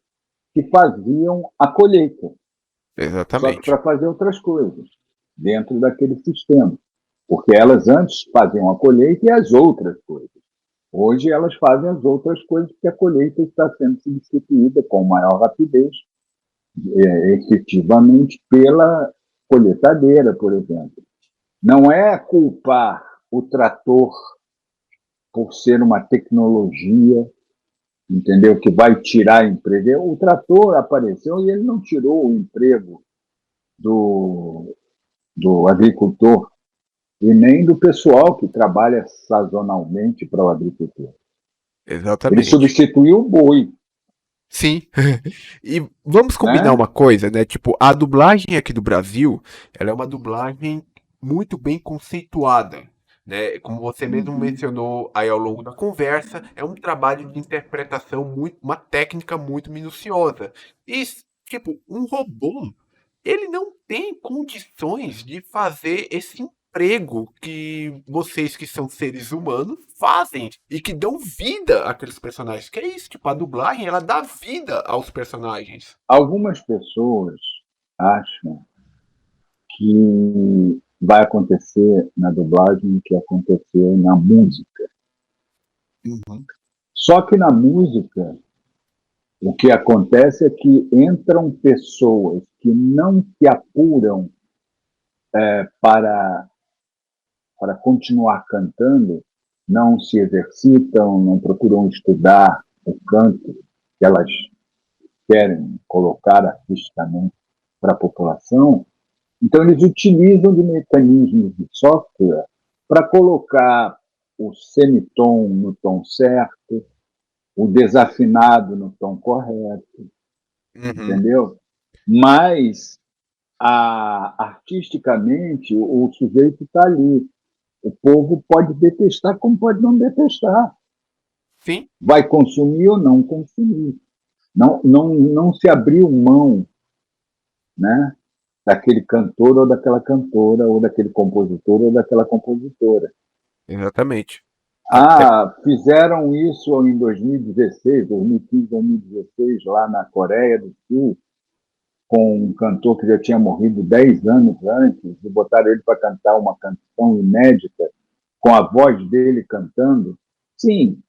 que faziam a colheita, só que Exatamente. para fazer outras coisas dentro daquele sistema. Porque elas antes faziam a colheita e as outras coisas. Hoje elas fazem as outras coisas porque a colheita está sendo substituída com maior rapidez, efetivamente, pela colheitadeira, por exemplo. Não é culpar o trator por ser uma tecnologia, entendeu? Que vai tirar emprego. O trator apareceu e ele não tirou o emprego do agricultor e nem do pessoal que trabalha sazonalmente para o agricultor. Ele Exatamente. substituiu o boi, Sim. E vamos combinar né? uma coisa, né? Tipo, a dublagem aqui do Brasil, ela é uma dublagem muito bem conceituada, né? Como você mesmo Uhum. mencionou aí ao longo da conversa, é um trabalho de interpretação muito, uma técnica muito minuciosa. E, tipo, um robô, ele não tem condições de fazer esse emprego que vocês que são seres humanos fazem e que dão vida àqueles personagens. Que é isso, tipo, a dublagem, ela dá vida aos personagens. Algumas pessoas acham que vai acontecer na dublagem o que aconteceu na música. Uhum. Só que na música, o que acontece é que entram pessoas que não se apuram para, para continuar cantando, não se exercitam, não procuram estudar o canto que elas querem colocar artisticamente para a população. Então, eles utilizam de mecanismos de software para colocar o semitom no tom certo, o desafinado no tom correto, Uhum. entendeu? Mas, artisticamente, o sujeito está ali. O povo pode detestar como pode não detestar. Sim. Vai consumir ou não consumir. Não se abriu mão, né, daquele cantor ou daquela cantora, ou daquele compositor ou daquela compositora. Exatamente. Até. Fizeram isso em 2016, 2015, 2016, lá na Coreia do Sul, com um cantor que já tinha morrido 10 anos antes, e botaram ele para cantar uma canção inédita, com a voz dele cantando. Sim,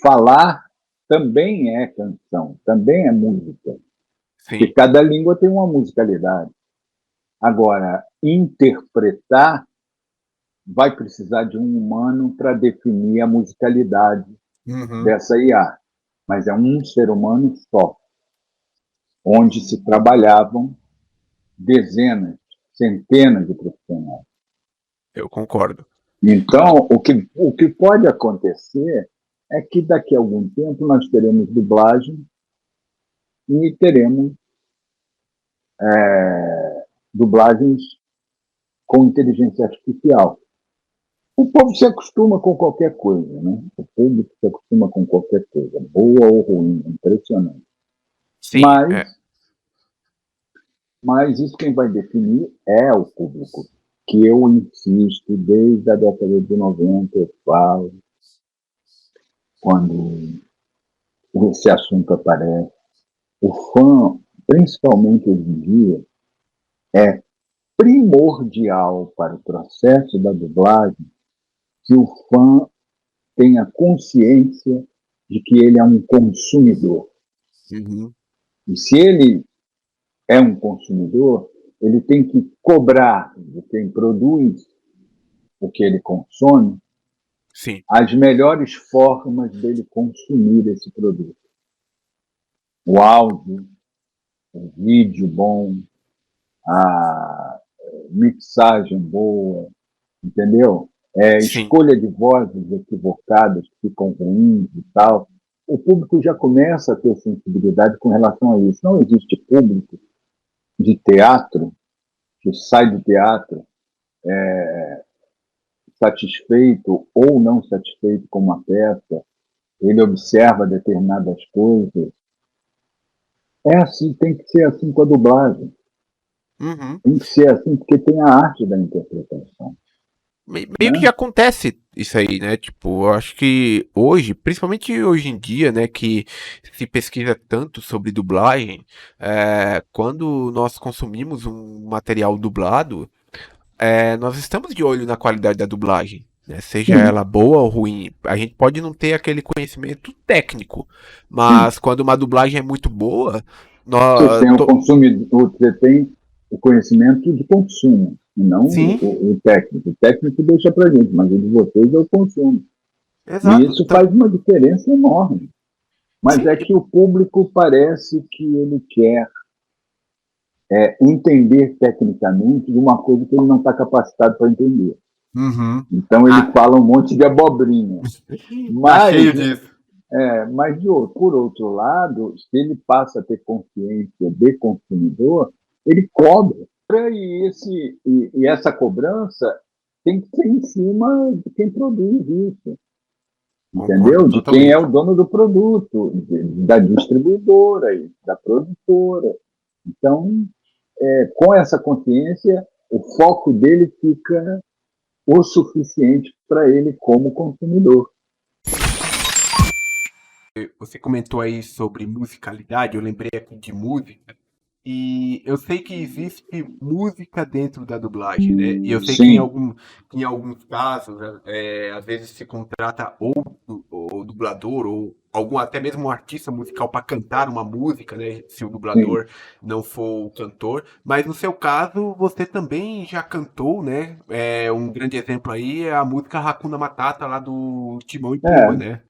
falar também é canção, também é música, porque Sim. cada língua tem uma musicalidade. Agora, interpretar vai precisar de um humano para definir a musicalidade Uhum. dessa IA, mas é um ser humano só, onde se trabalhavam dezenas, centenas de profissionais. Eu concordo. Então, o que pode acontecer é que daqui a algum tempo nós teremos dublagem e teremos dublagens com inteligência artificial. O povo se acostuma com qualquer coisa, né? O público se acostuma com qualquer coisa, boa ou ruim, impressionante. Sim, Mas, é. mas isso quem vai definir é o público, que eu insisto desde a década de 90, eu falo, quando esse assunto aparece. O fã, principalmente hoje em dia, é primordial para o processo da dublagem que o fã tenha consciência de que ele é um consumidor. Uhum. E se ele é um consumidor, ele tem que cobrar de quem produz o que ele consome Sim. as melhores formas dele consumir esse produto. O áudio, o vídeo bom, a mixagem boa, entendeu? Sim. Escolha de vozes equivocadas que ficam ruins e tal. O público já começa a ter sensibilidade com relação a isso. Não existe público de teatro que sai do teatro satisfeito ou não satisfeito com uma peça, ele observa determinadas coisas. É assim, tem que ser assim com a dublagem. Uhum. Tem que ser assim porque tem a arte da interpretação, Meio que né? já acontece isso aí, né? Tipo, eu acho que hoje, principalmente hoje em dia, né, que se pesquisa tanto sobre dublagem, quando nós consumimos um material dublado, nós estamos de olho na qualidade da dublagem, né? Seja Sim, ela boa ou ruim. A gente pode não ter aquele conhecimento técnico, sim. mas quando uma dublagem é muito boa, Você nós, tem o consumidor, você tem o conhecimento de consumo, e não sim, o técnico. O técnico deixa para a gente, mas o de vocês é o consumo. E exato. isso faz uma diferença enorme. Mas Sim, é que o público parece que ele quer entender tecnicamente de uma coisa que ele não está capacitado para entender. uhum. Então ele Ah, fala um monte de abobrinha. tá Mas, cheio disso. por outro lado, se ele passa a ter consciência de consumidor, ele cobra. E essa cobrança tem que ser em cima de quem produz isso, Concordo entendeu? De quem é o totalmente. dono do produto, da distribuidora e da produtora. Então, com essa consciência, o foco dele fica o suficiente para ele como consumidor. Você comentou aí sobre musicalidade, eu lembrei aqui de música. E eu sei que existe música dentro da dublagem, né? E eu sei que Sim, em alguns casos, às vezes se contrata ou dublador, ou algum até mesmo um artista musical para cantar uma música, né? Se o sim. dublador não for o cantor. Mas no seu caso, você também já cantou, né? Um grande exemplo aí é a música Hakuna Matata lá do Timão e Pumba, É, né?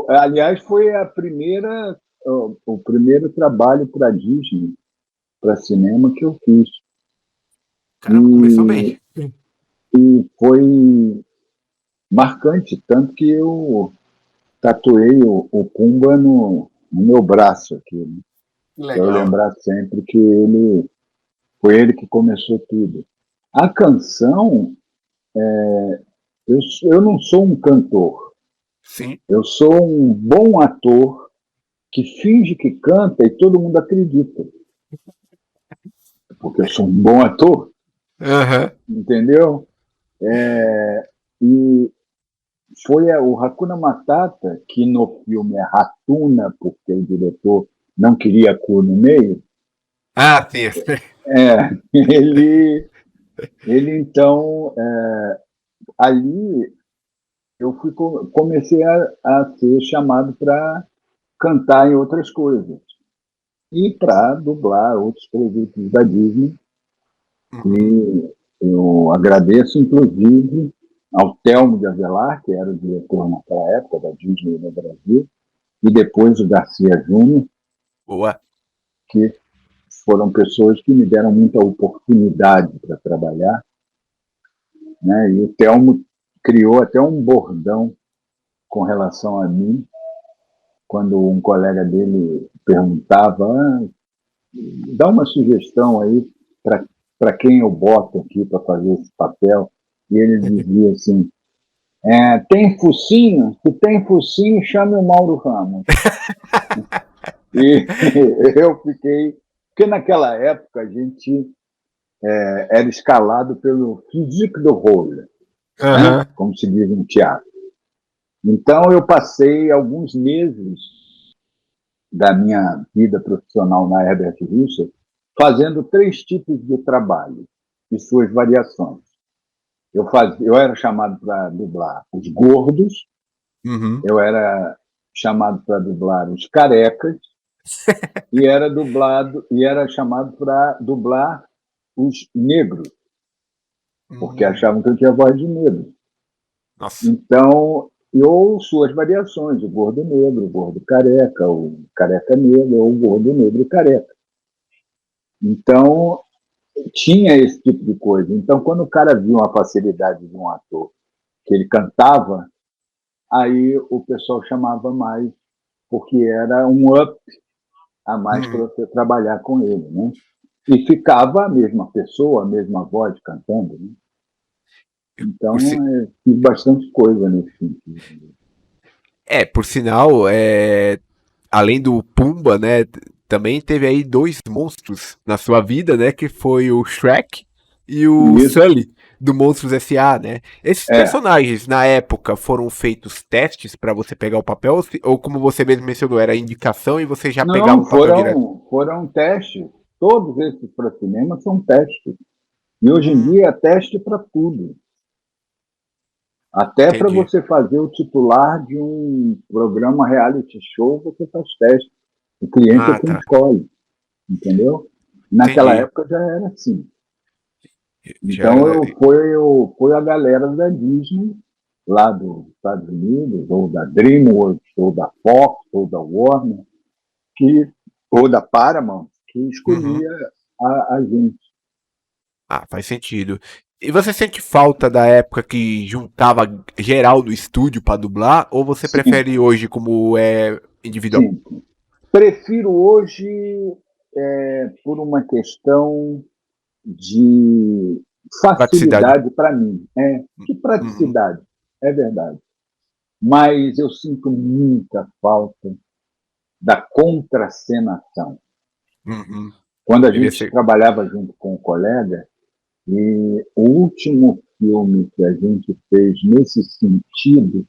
aliás, foi o primeiro trabalho para Disney, para cinema que eu fiz. Caramba, começou bem. E, e foi marcante, tanto que eu tatuei o Pumba no meu braço aqui, né? Que Para eu legal. lembrar sempre que ele foi ele que começou tudo. A canção, eu não sou um cantor, Sim. eu sou um bom ator que finge que canta e todo mundo acredita, porque eu sou um bom ator, Aham. entendeu? E foi o Hakuna Matata, que no filme é Ratuna, porque o diretor não queria cor no meio, Ah, sim. ele, ele então, ali eu comecei a ser chamado para cantar em outras coisas e para dublar outros produtos da Disney. Uhum. E eu agradeço, inclusive, ao Telmo de Avelar, que era o diretor naquela época da Disney no Brasil, e depois o Garcia Júnior, Boa. que foram pessoas que me deram muita oportunidade para trabalhar, né? E o Telmo criou até um bordão com relação a mim, quando um colega dele perguntava, dá uma sugestão aí para quem eu boto aqui para fazer esse papel, e ele dizia assim, tem focinho? Se tem focinho, chame o Mauro Ramos. E eu fiquei... Porque naquela época a gente era escalado pelo physique de rôle, né? Aham. Como se diz no teatro. Então eu passei alguns meses da minha vida profissional na Herbert Richards fazendo 3 tipos de trabalho e suas variações. Eu era chamado para dublar os gordos, Uhum. eu era chamado para dublar os carecas e era chamado para dublar os negros, porque Hum. achavam que eu tinha voz de negro. Nossa. Então, ou suas variações, o gordo negro, o gordo careca, o careca negro, ou o gordo negro careca. Então, tinha esse tipo de coisa. Então, quando o cara viu uma facilidade de um ator que ele cantava, aí o pessoal chamava mais, porque era um up a mais para Uhum. você trabalhar com ele, né? E ficava a mesma pessoa, a mesma voz cantando, né? Por, Então, si- fiz bastante coisa nesse sentido. por sinal, além do Pumba, né? Também teve aí dois monstros na sua vida, né? Que foi o Shrek e o E isso, Sully do Monstros S.A., né? Esses é, personagens, na época, foram feitos testes pra você pegar o papel? Ou como você mesmo mencionou, era indicação e você já pegava não, o papel direto? foram testes. Todos esses para cinema são testes. E hoje em Hum, dia é teste para tudo. Até para entendi. você fazer o titular de um programa reality show, você faz teste. O cliente é Ah, quem tá. escolhe, entendeu? Naquela Entendi. época já era assim. Já Então era. foi a galera da Disney, lá dos Estados Unidos, ou da DreamWorks, ou da Fox, ou da Warner, ou da Paramount, que Uhum. escolhia a gente. Ah, faz sentido. E você sente falta da época que juntava geral do estúdio pra dublar? Ou você Sim, prefere hoje como é individual? sim. Prefiro hoje, por uma questão de Praticidade. facilidade para mim. Que Uhum. praticidade, é verdade. Mas eu sinto muita falta da contracenação. Uhum. Quando a Devia gente ser. trabalhava junto com um colega, e o último filme que a gente fez nesse sentido,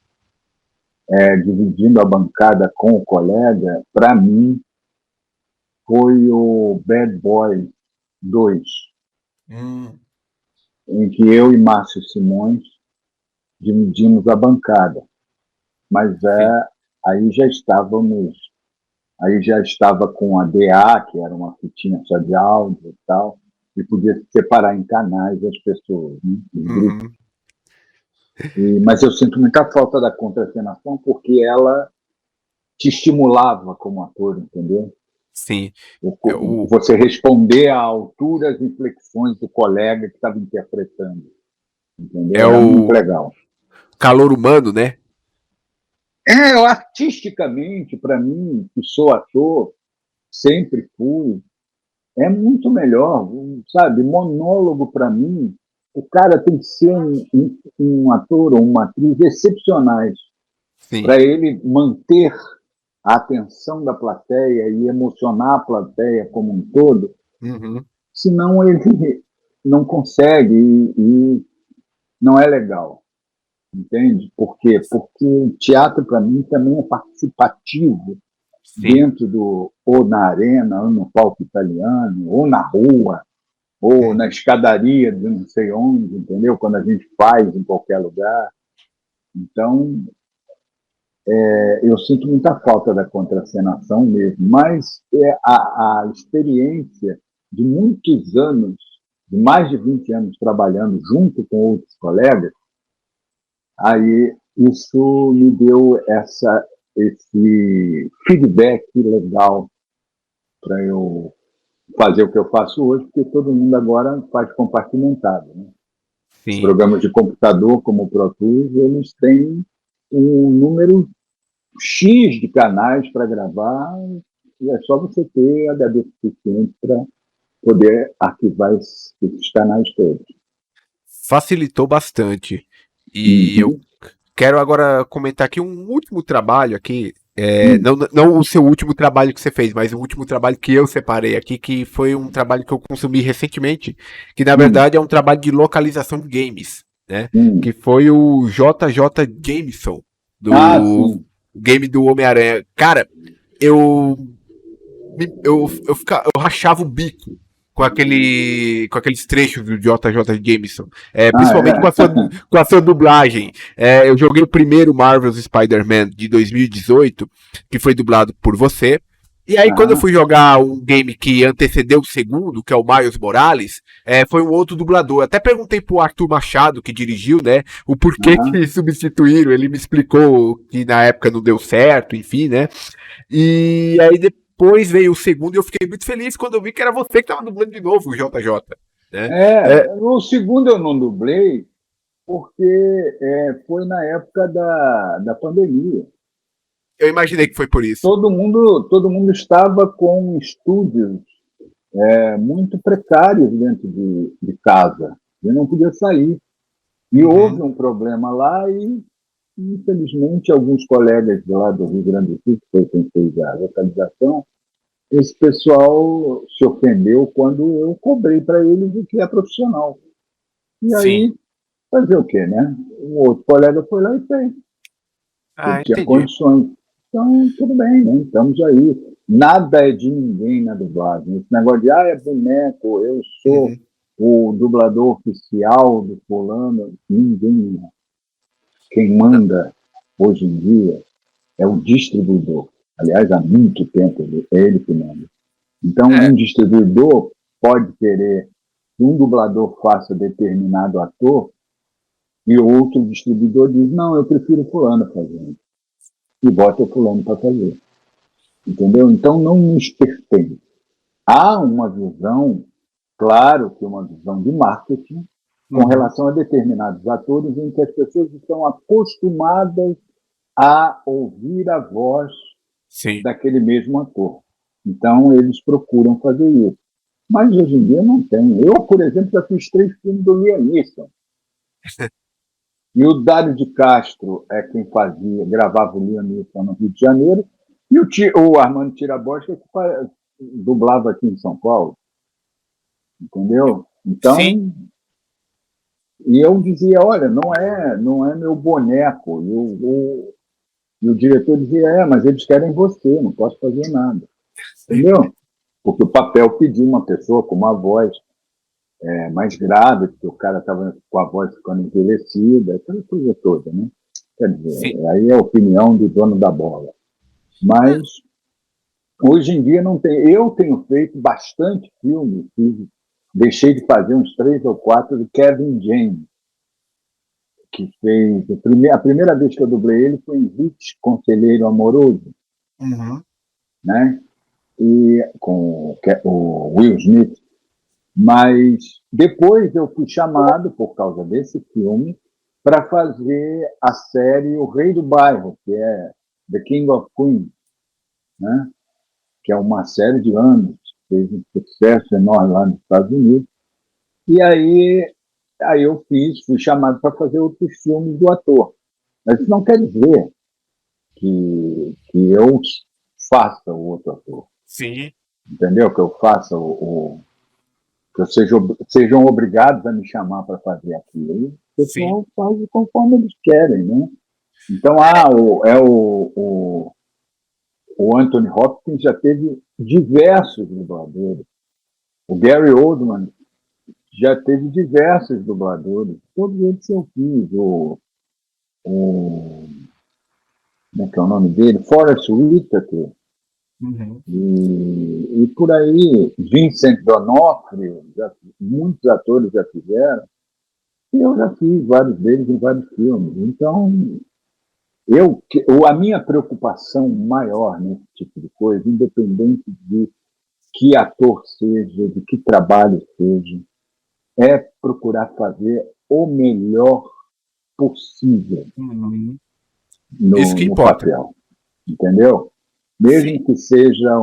dividindo a bancada com o colega, para mim, foi o Bad Boys 2, Hum, em que eu e Márcio Simões dividimos a bancada. Mas sim. aí já estava com a DA, que era uma fitinha só de áudio e tal, e podia separar em canais as pessoas, né, os grupos. Uhum. Mas eu sinto muita falta da contracenação porque ela te estimulava como ator, entendeu? Sim. O, Você responder à altura às inflexões do colega que estava interpretando, é entendeu? Era muito o legal. calor humano, né? Artisticamente, para mim, que sou ator, sempre fui, é muito melhor, sabe? Monólogo, para mim, o cara tem que ser um ator ou uma atriz excepcionais Sim. para ele manter a atenção da plateia e emocionar a plateia como um todo, Uhum. senão ele não consegue e não é legal, entende? Por quê? Porque o teatro, para mim, também é participativo Sim. dentro ou na arena, ou no palco italiano, ou na rua, ou na Uhum. escadaria de não sei onde, entendeu? Quando a gente faz em qualquer lugar. Então, eu sinto muita falta da contracenação mesmo, mas a experiência de muitos anos, de mais de 20 anos trabalhando junto com outros colegas, aí isso me deu esse feedback legal para eu fazer o que eu faço hoje, porque todo mundo agora faz compartimentado, né? Os Sim. programas de computador, como o Pro Tools, eles têm um número X de canais para gravar, e é só você ter HD suficiente para poder arquivar esses canais todos. Facilitou bastante. E eu Uhum. quero agora comentar aqui um último trabalho aqui. Hum. Não o seu último trabalho que você fez, mas o último trabalho que eu separei aqui, que foi um trabalho que eu consumi recentemente, que na Hum. verdade é um trabalho de localização de games, né? Que Hum. foi o JJ Jameson, Ah, do sim. game do Homem-Aranha. Cara, eu eu rachava o bico com aqueles trechos do JJ Jameson, Ah, principalmente é? com a sua dublagem. Eu joguei o primeiro Marvel's Spider-Man de 2018, que foi dublado por você. E aí, quando eu Aham. fui jogar um game que antecedeu o segundo, que é o Miles Morales, foi um outro dublador. Até perguntei pro Arthur Machado, que dirigiu, né, o porquê Aham. que substituíram. Ele me explicou que na época não deu certo, enfim, né. E aí depois veio o segundo e eu fiquei muito feliz quando eu vi que era você que estava dublando de novo o JJ. Né? É, O segundo eu não dublei porque foi na época da pandemia. eu imaginei que foi por isso. Todo mundo estava com estúdios muito precários dentro de casa. E não podia sair. E houve Uhum. um problema lá e, infelizmente, alguns colegas de lá do Rio Grande do Sul, que foi quem fez a localização, esse pessoal se ofendeu quando eu cobrei para eles o que é profissional. E Sim. aí, fazer o quê, né? O outro colega foi lá e fez. Ele Ah, tinha entendi. condições. Então, tudo bem, né? Estamos aí. Nada é de ninguém na dublagem. Esse negócio de, é boneco, eu sou Uhum. o dublador oficial do fulano. Ninguém é. Quem manda hoje em dia é o distribuidor. Aliás, há muito tempo é ele que manda. Então, um É, distribuidor pode querer que um dublador faça determinado ator e outro distribuidor diz, não, eu prefiro fulano fazendo. E bota o fulano para fazer. Entendeu? Então, não nos pertence. Há uma visão, claro que uma visão de marketing, com uhum. relação a determinados atores em que as pessoas estão acostumadas a ouvir a voz Sim. daquele mesmo ator. Então, eles procuram fazer isso. Mas hoje em dia não tem. Eu, por exemplo, já fiz 3 filmes do Liam Neeson. E o Dário de Castro é quem gravava o Liam Neeson no Rio de Janeiro, e o Armando Tirabosta que dublava aqui em São Paulo. entendeu? Então, Sim. E eu dizia, olha, não é meu boneco. E o diretor dizia, mas eles querem você, não posso fazer nada. Entendeu? Porque o papel pediu uma pessoa com uma voz mais grave, porque o cara estava com a voz ficando envelhecida, aquela coisa toda, né? Quer dizer, aí é a opinião do dono da bola. Mas hoje em dia não tem. Eu tenho feito bastante filme, deixei de fazer uns 3 ou 4 do Kevin James, que fez. A primeira vez que eu dublei ele foi em Hit, Conselheiro Amoroso, né? E com o Will Smith. Mas depois eu fui chamado, por causa desse filme, para fazer a série O Rei do Bairro, que é The King of Queens, né? Que é uma série de anos, fez um sucesso enorme lá nos Estados Unidos. E aí eu fui chamado para fazer outros filmes do ator. Mas isso não quer dizer que eu faça o outro ator. Sim. Entendeu? Que eu faça que sejam obrigados a me chamar para fazer aquilo. E o pessoal faz conforme eles querem, né? Então, o Anthony Hopkins já teve diversos dubladores. O Gary Oldman já teve diversos dubladores. Todos eles eu fiz. Como é que é o nome dele? Forrest Whitaker. E por aí, Vincent D'Onofrio, muitos atores já fizeram. E eu já fiz vários deles em vários filmes. Então, a minha preocupação maior nesse tipo de coisa, independente de que ator seja, de que trabalho seja, é procurar fazer o melhor possível no papel. Entendeu? Mesmo que seja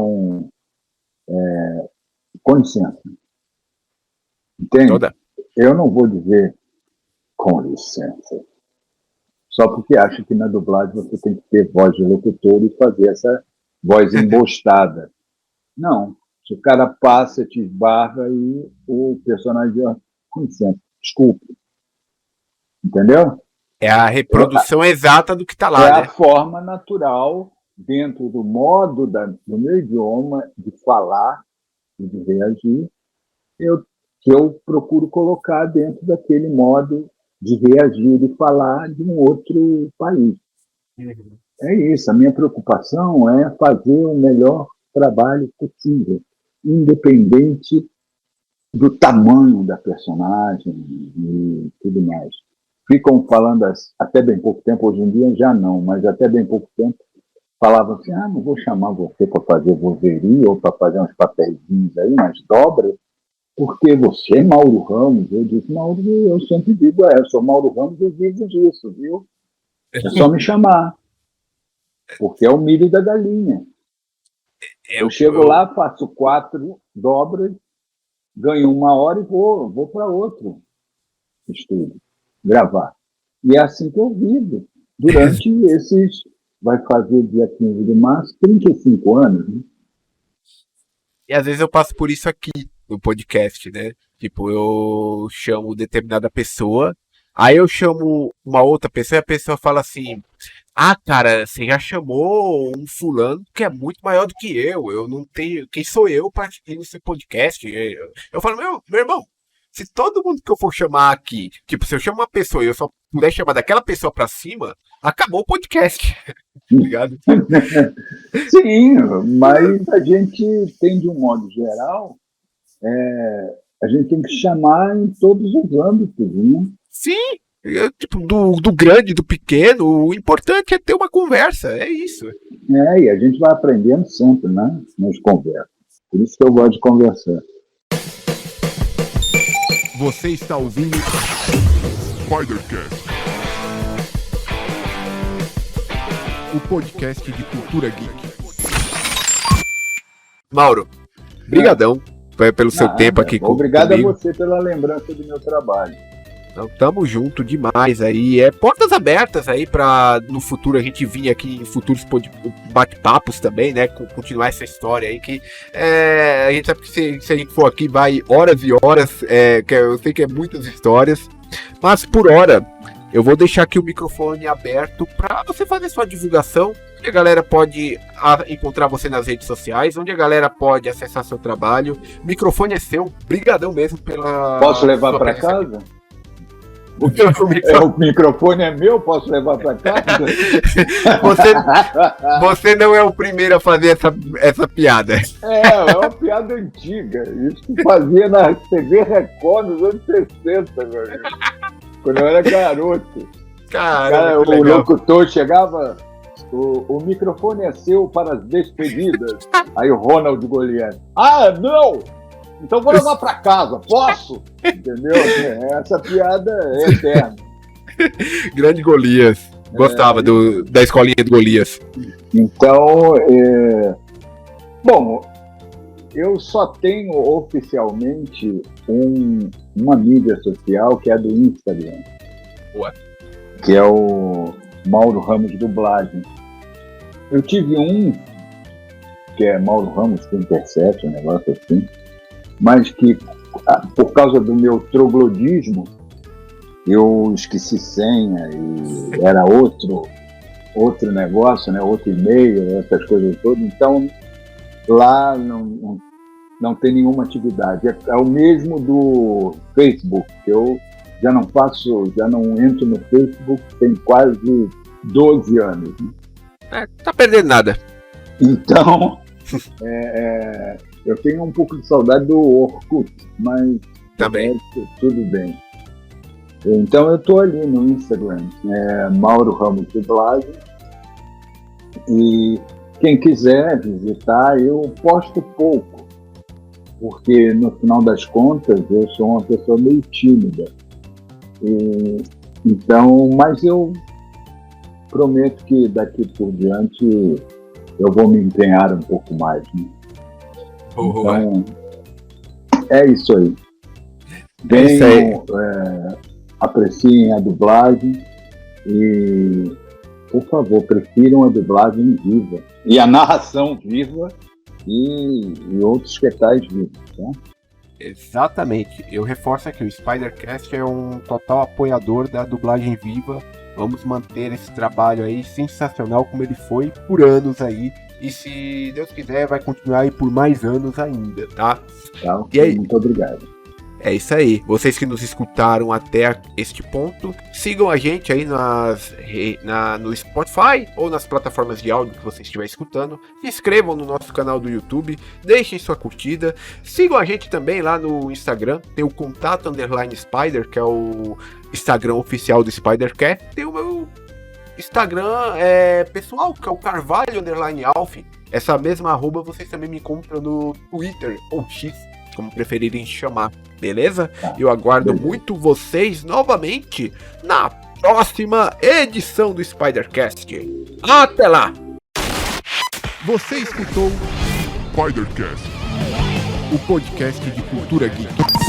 com licença. Entende? Eu não vou dizer com licença. Só porque acho que na dublagem você tem que ter voz de locutor e fazer essa voz embostada. Não. Se o cara passa, te esbarra e o personagem diz, com licença, desculpe. Entendeu? É a reprodução exata do que está lá, né? A forma natural, dentro do modo do meu idioma, de falar e de reagir, que eu procuro colocar dentro daquele modo de reagir e falar de um outro país. É isso. A minha preocupação é fazer o melhor trabalho possível, independente do tamanho da personagem e tudo mais. Ficam falando, até bem pouco tempo, hoje em dia já não, mas até bem pouco tempo, falavam assim, não vou chamar você para fazer vozeria ou para fazer uns papeizinhos aí, umas dobras, porque você é Mauro Ramos. Eu disse, Mauro, eu sempre digo, eu sou Mauro Ramos e vivo disso, viu? É só me chamar, porque é o milho da galinha. Eu chego lá, faço 4 dobras, ganho 1 hora e vou para outro estúdio gravar. E é assim que eu vivo durante esses, vai fazer dia 15 de março, 35 anos, né? E às vezes eu passo por isso aqui no podcast, né? Tipo, eu chamo determinada pessoa, aí eu chamo uma outra pessoa e a pessoa fala assim, cara, você já chamou um fulano que é muito maior do que eu não tenho, quem sou eu para ir nesse podcast? Eu falo, meu irmão, se todo mundo que eu for chamar aqui, tipo, se eu chamo uma pessoa e eu só puder chamar daquela pessoa pra cima, acabou o podcast. Ligado? Sim, mas a gente tem, de um modo geral, a gente tem que chamar em todos os âmbitos, né? Sim, tipo, do grande, do pequeno, o importante é ter uma conversa, é isso. E a gente vai aprendendo sempre, né? Nas conversas. Por isso que eu gosto de conversar. Você está ouvindo Spidercast, o podcast de cultura geek. Mauro, brigadão pelo seu tempo aqui Obrigado comigo. a você pela lembrança do meu trabalho. Então, tamo junto demais aí. Portas abertas aí pra no futuro a gente vir aqui em futuros bate-papos também, né? Continuar essa história aí que a gente sabe que se a gente for aqui vai horas e horas, que eu sei que é muitas histórias, mas por hora eu vou deixar aqui o microfone aberto para você fazer sua divulgação, onde a galera pode encontrar você nas redes sociais, onde a galera pode acessar seu trabalho. O microfone é seu, brigadão mesmo pela... Posso levar para casa? O microfone é meu, posso levar para casa? Você não é o primeiro a fazer essa piada. É uma piada antiga. Isso que fazia na TV Record nos anos 60, meu amigo. Quando eu era garoto. Cara, o locutor chegava, o microfone é seu para as despedidas. Aí o Ronald Goliath. Ah, não! Então vou levar para casa, posso? Entendeu? Essa piada é eterna. Grande Golias. Gostava da escolinha do Golias. Então, bom, eu só tenho oficialmente uma mídia social que é do Instagram. Ué. Que é o Mauro Ramos Dublagem. Eu tive que é Mauro Ramos 37, um negócio assim, mas que, por causa do meu troglodismo, eu esqueci senha e era outro negócio, né? Outro e-mail, essas coisas todas. Então, lá não tem nenhuma atividade. É o mesmo do Facebook, que eu já não entro no Facebook tem quase 12 anos. Né? Tá perdendo nada. Então, eu tenho um pouco de saudade do Orkut, mas também tudo bem. Então eu estou ali no Instagram, Mauro Ramos Dublagem, e quem quiser visitar, eu posto pouco, porque no final das contas eu sou uma pessoa meio tímida. Então, mas eu prometo que daqui por diante eu vou me empenhar um pouco mais. Né? Então, é isso aí. Venham, apreciem a dublagem e, por favor, prefiram a dublagem viva e a narração viva e outros que tais vivos, tá? Exatamente. Eu reforço aqui, o Spidercast é um total apoiador da dublagem viva. Vamos manter esse trabalho aí sensacional como ele foi por anos aí. E se Deus quiser, vai continuar aí por mais anos ainda, tá? Tá, e aí, muito obrigado. É isso aí. Vocês que nos escutaram até este ponto, sigam a gente aí no Spotify ou nas plataformas de áudio que você estiver escutando. Se inscrevam no nosso canal do YouTube, deixem sua curtida. Sigam a gente também lá no Instagram. Tem o Contato _Spider, que é o Instagram oficial do Spidercast. Tem o meu Instagram pessoal, que é o Carvalho _Alf. Essa mesma arroba vocês também me encontram no Twitter ou X, como preferirem chamar, beleza? Eu aguardo muito vocês novamente na próxima edição do Spidercast. Até lá! Você escutou Spidercast, o podcast de cultura geek.